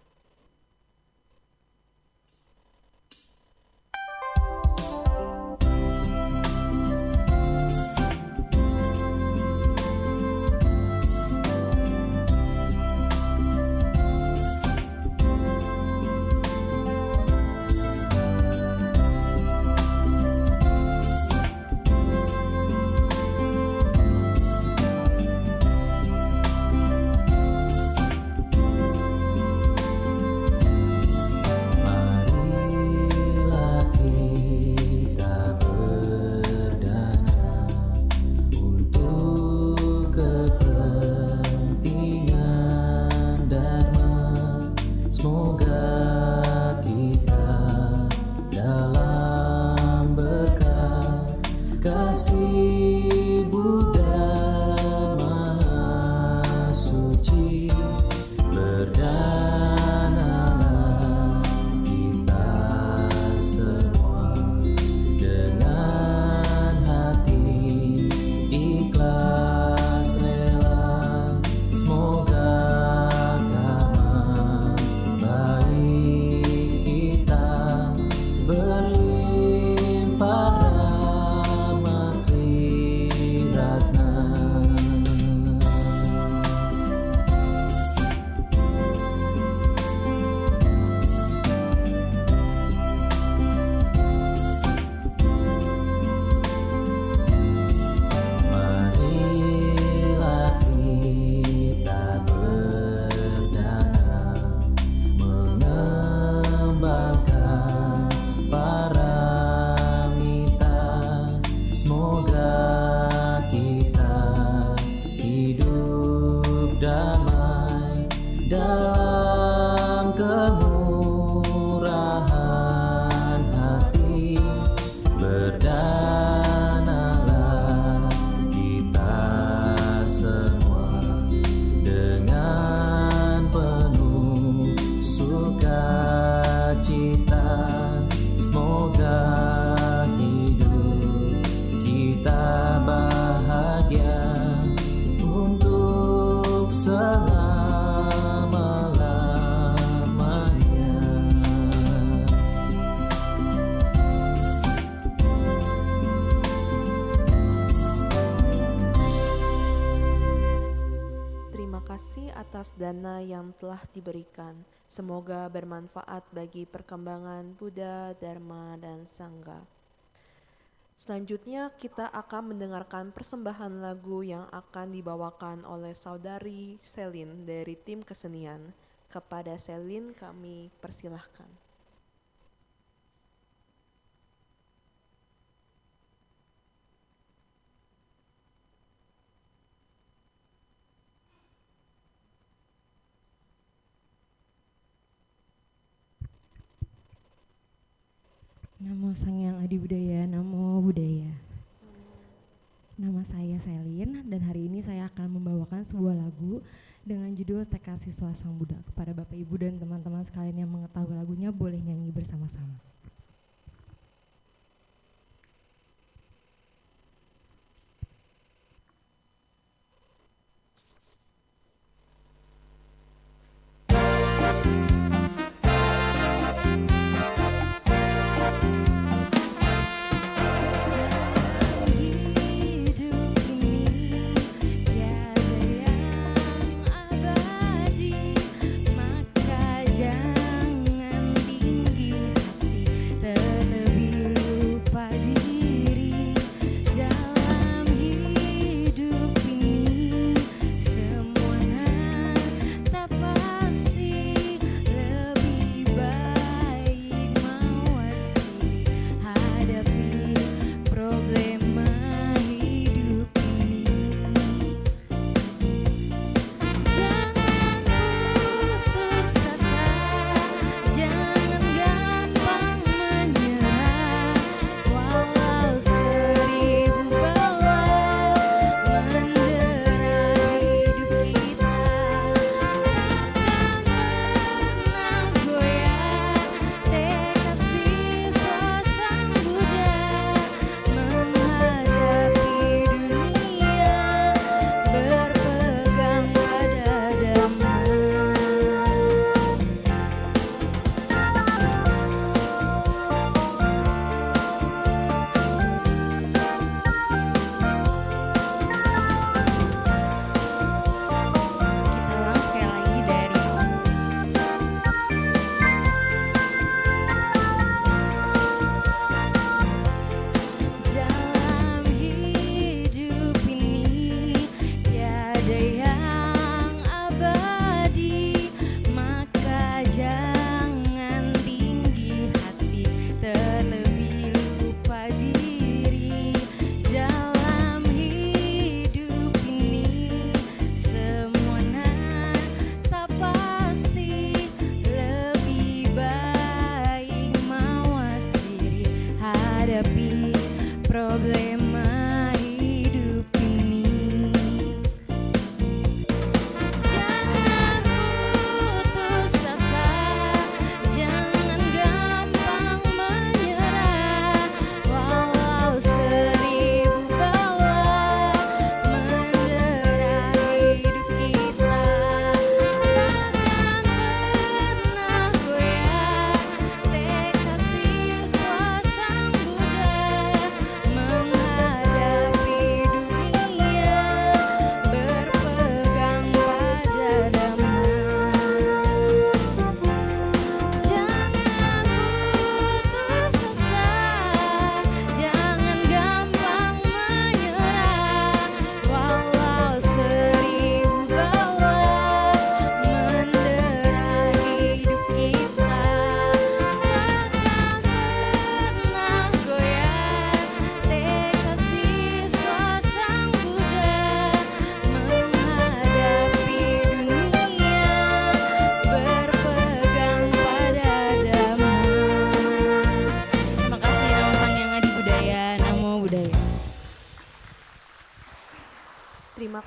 damai dalam kemurahan hati. Berdanalah kita semua dengan penuh sukacita. Semoga hidup kita bahagia untuk selama-lamanya. Terima kasih atas dana yang telah diberikan. Semoga bermanfaat bagi perkembangan Buddha, Dharma, dan Sangha. Selanjutnya kita akan mendengarkan persembahan lagu yang akan dibawakan oleh saudari Selin dari tim kesenian. Kepada Selin kami persilahkan. Namo Sang Hyang Adi Budaya, Namo Buddhaya. Nama saya Selin dan hari ini saya akan membawakan sebuah lagu dengan judul Tekad Siswa Sang Buddha. Kepada Bapak Ibu dan teman-teman sekalian yang mengetahui lagunya boleh nyanyi bersama-sama. Hidup ini tiada yang abadi, maka jangan tinggi hati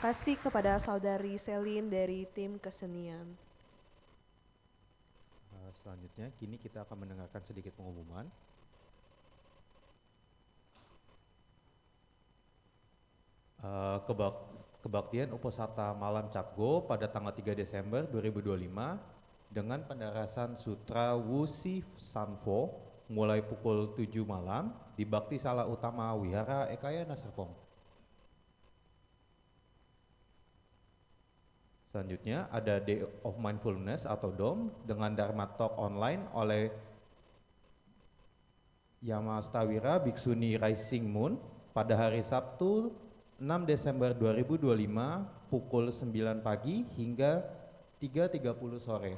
kasih kepada saudari Selin dari tim kesenian. Selanjutnya, kini kita akan mendengarkan sedikit pengumuman. Kebaktian Uposatha Malam Capgo pada tanggal 3 Desember 2025 dengan pendarasan Sutra Wusi Sanfo mulai pukul 7 malam di Bakti Sala Utama Wihara Ekayana Serpong. Selanjutnya ada Day of Mindfulness atau DOM dengan Dharma Talk online oleh Yamastawira Bhiksuni Rising Moon pada hari Sabtu 6 Desember 2025 pukul 9 pagi hingga 3.30 sore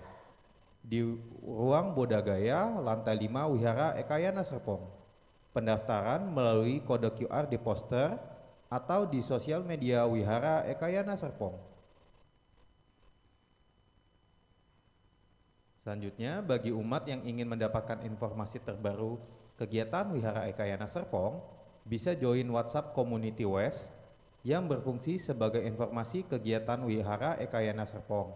di Ruang Bodagaya, lantai 5 Wihara Ekayana Serpong. Pendaftaran melalui kode QR di poster atau di sosial media Wihara Ekayana Serpong. Selanjutnya, bagi umat yang ingin mendapatkan informasi terbaru kegiatan Wihara Ekayana Serpong, bisa join WhatsApp Community West yang berfungsi sebagai informasi kegiatan Wihara Ekayana Serpong.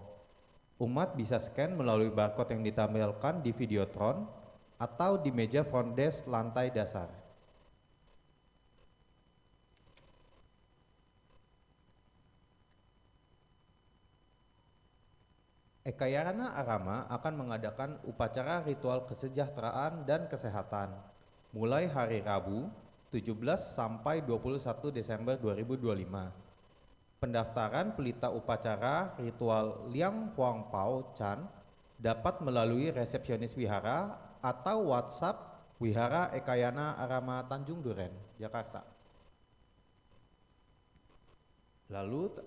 Umat bisa scan melalui barcode yang ditampilkan di Videotron atau di meja front desk lantai dasar. Ekayana Arama akan mengadakan upacara ritual kesejahteraan dan kesehatan mulai hari Rabu 17 sampai 21 Desember 2025. Pendaftaran pelita upacara ritual Liang Huang Pao Chan dapat melalui resepsionis wihara atau WhatsApp Wihara Ekayana Arama Tanjung Duren, Jakarta. Lalu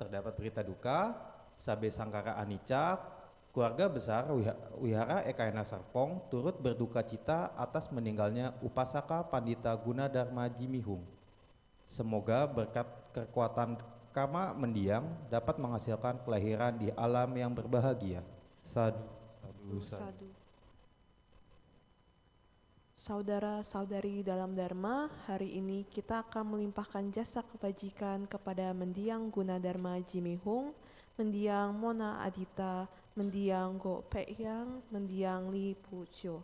terdapat berita duka, Sabe Sangkara Anicca, keluarga besar Wihara Ekayana Serpong turut berduka cita atas meninggalnya Upasaka Pandita Gunadarma Jimihung. Semoga berkat kekuatan karma mendiang dapat menghasilkan kelahiran di alam yang berbahagia. Sadu, sadu, sadu. Sadu. Saudara-saudari dalam Dharma, hari ini kita akan melimpahkan jasa kebajikan kepada Mendiang Gunadarma Jimihung, Mendiang Mona Adita, Mendiang Go Pek Hyang, Mendiang Li Pucio.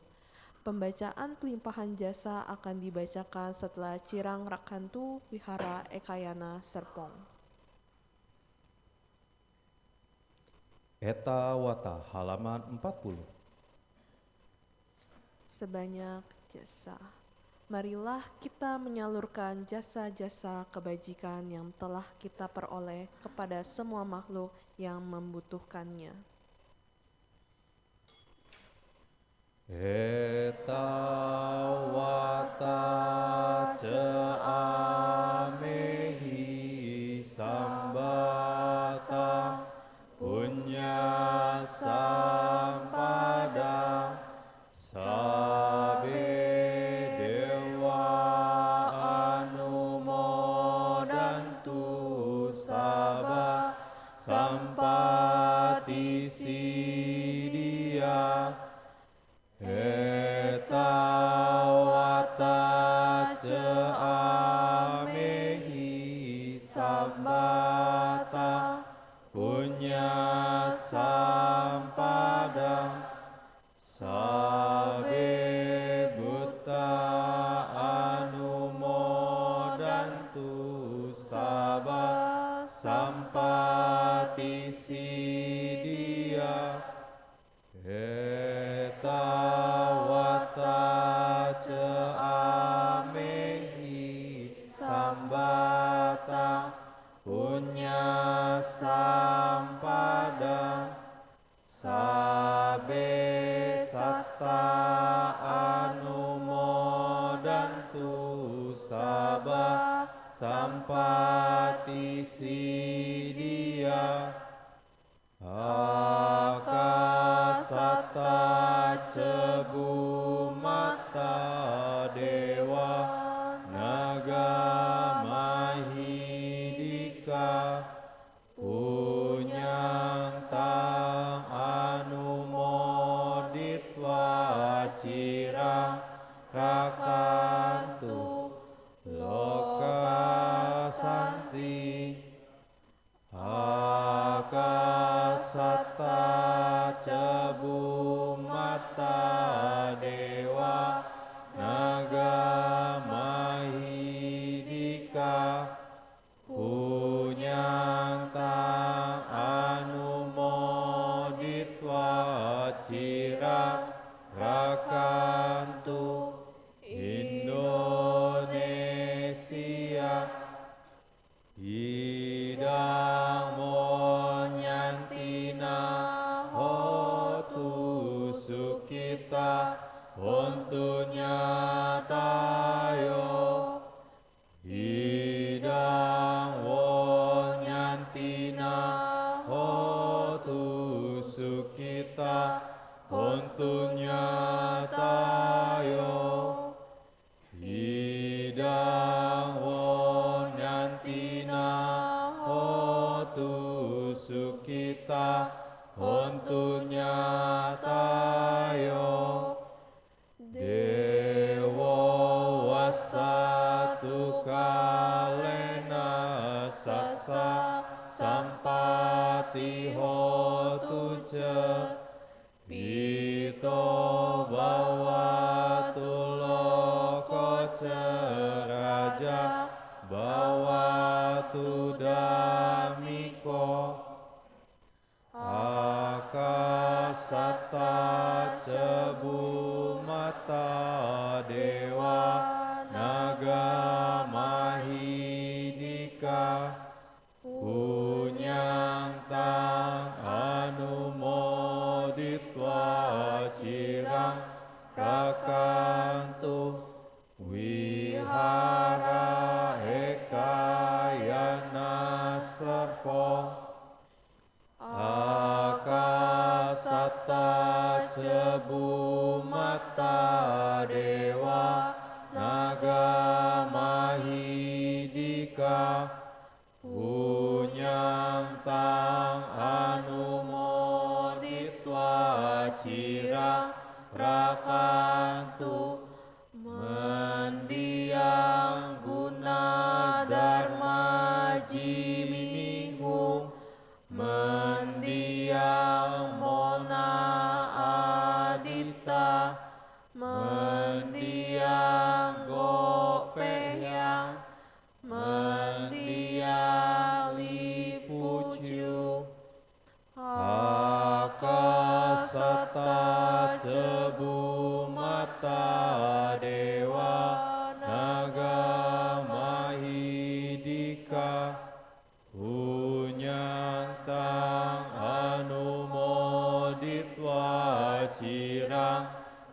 Pembacaan pelimpahan jasa akan dibacakan setelah Cirang Rakantu Wihara Ekayana Serpong. Eta Wata halaman 40. Sebanyak jasa. Marilah kita menyalurkan jasa-jasa kebajikan yang telah kita peroleh kepada semua makhluk yang membutuhkannya. Eta Wata Ceamehi Sambata Punya Sampada Sabe Dewa Anumodantu Saba Sampati Sidia Eta Wata Ceamehi Sambata Punya Sampada Sabe Buddha Anumodantu Saba Sampati Sidia Eta Wata Ceamehi Sambata Punya Sampada Sabe Satta Anumodantu Saba Sampati Sidia Akasata Cebu Mata Dewa Naga Mahidika Punyang Tang Anumodit Wacira Rakantu Loka Santi sukita hontunya tayo dewo wasatu kalena sasa sampati hotu ce pito bawatu loko raja bawatu damiko akasata cebu mata dewa naga mahidika punyang tang anumoditwa cirang rakantu wihara ekayana serpong akasata cebu mata dewa naga mahidika punyang tang anumoditwa cirang rakantu mendiang guna dharma jimihung mendiang mona adita mendiang gopehyang mendiang lipucu akasata cebu mata dewa naga mahidika punyang tang anumoditwa cirang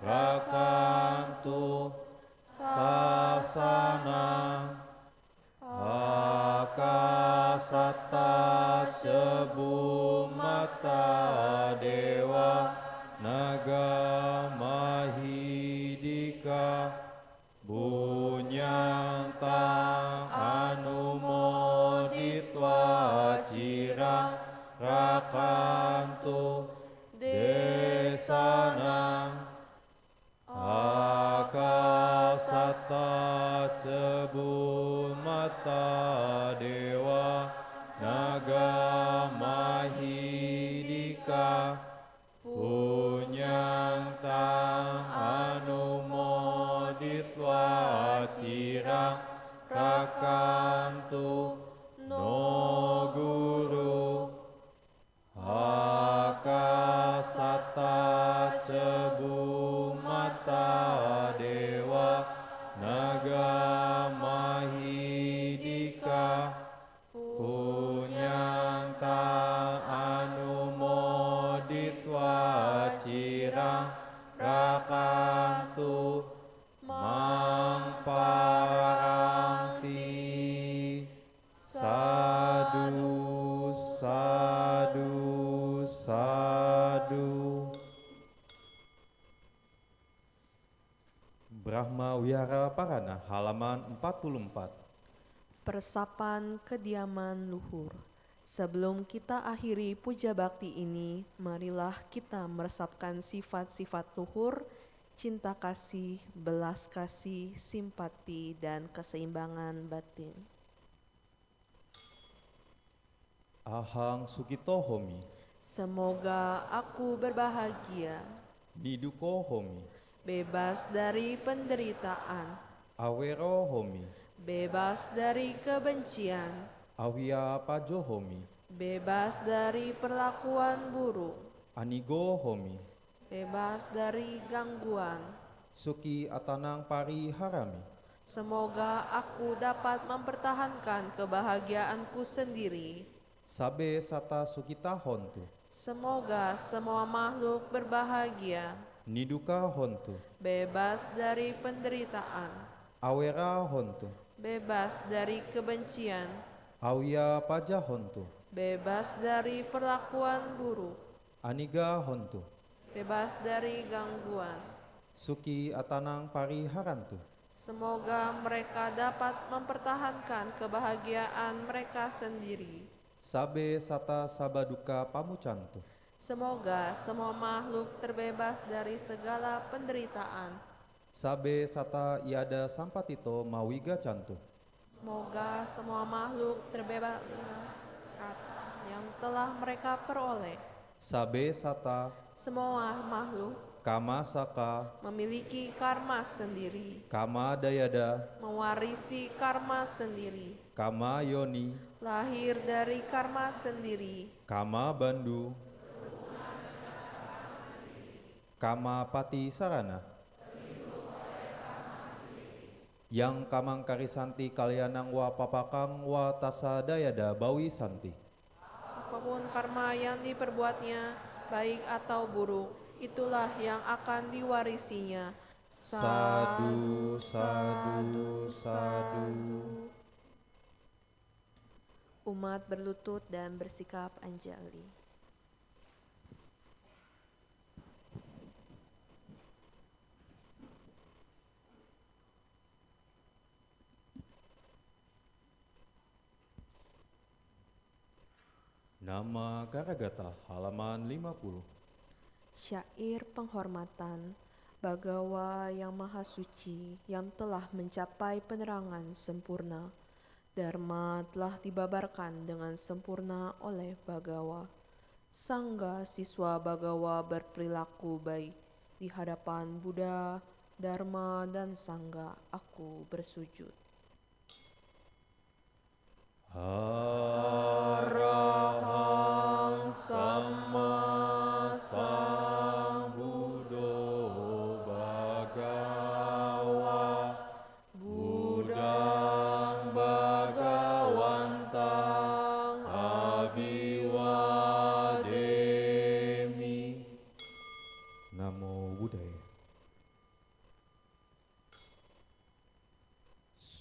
rakantu sasanang akasata cebu mata dewa naga mahidika punyang tang anumoditwa cirang rakantu desanang akasata cebu mata dewa naga mahidika punyang tang anumoditwa cirang rakantu no guru akasata cebu mata dewa naga mahidika punyang tang anumoditwa cirang rakantu mangparanti sadu sadu sadu. Brahma Wihara Parana halaman 44. Persapan kediaman luhur. Sebelum kita akhiri puja bakti ini, marilah kita meresapkan sifat-sifat luhur, cinta kasih, belas kasih, simpati, dan keseimbangan batin. Ahang Sukito Homi, Semoga aku berbahagia, Niduko Homi, bebas dari penderitaan, Awero Homi, bebas dari kebencian, Awia Pajo Homi, bebas dari perlakuan buruk, Anigo Homi, bebas dari gangguan. Suki Atanang Pari Harami, Semoga aku dapat mempertahankan kebahagiaanku sendiri. Sabe Sata Sukita Hontu, Semoga semua makhluk berbahagia, Niduka Hontu, bebas dari penderitaan, Awera Hontu, bebas dari kebencian, Awia Paja Hontu, bebas dari perlakuan buruk, Aniga Hontu, bebas dari gangguan. Suki Atanang Pari Harantu, Semoga mereka dapat mempertahankan kebahagiaan mereka sendiri. Sabe sata sabaduka pamucantu. Semoga semua makhluk terbebas dari segala penderitaan. Sabe sata iada sampatito mawiga cantu. Semoga semua makhluk terbebas yang telah mereka peroleh. Sabe sata Semua makhluk kama saka memiliki karma sendiri, kama dayada mewarisi karma sendiri, kama yoni lahir dari karma sendiri, kama bandu kama pati sarana yang kamang karisanti kalyanang wa papakang wa tasa dayada bawi santi. apapun karma yang diperbuatnya, baik atau buruk, itulah yang akan diwarisinya. Sadu, sadu, sadu. Umat berlutut dan bersikap anjali. Nama Garagata halaman 50. Syair penghormatan Bagawa yang maha suci yang telah mencapai penerangan sempurna. Dharma telah dibabarkan dengan sempurna oleh Bagawa. Sangga siswa Bagawa berperilaku baik. Di hadapan Buddha, Dharma, dan Sangga aku bersujud. Arahang Sama Sambuddho Bhagawa Buddhang Bhagawantang Abiwademi. Namo Buddhaya.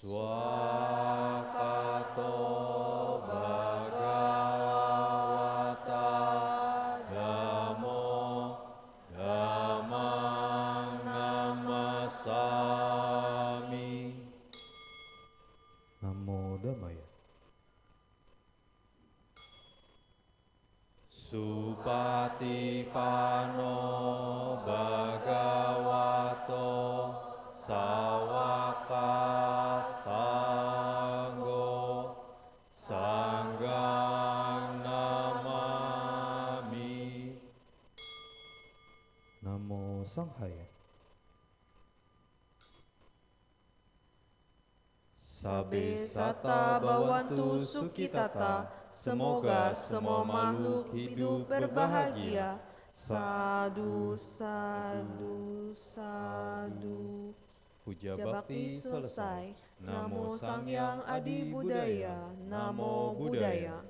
Swakato Bhagavata Dhammo Dhammang Namasami. Namo Dhammaya. Supatipano Bhagavato Sawaka Sanggo Sanggang Namami. Namo Sanghaya. Sabe sata bawantu sukitata. Semoga semua makhluk hidup berbahagia. Sadu, sadu, sadu. Puja bakti selesai. Namo Sang Hyang Adi Budaya. Namo Buddhaya.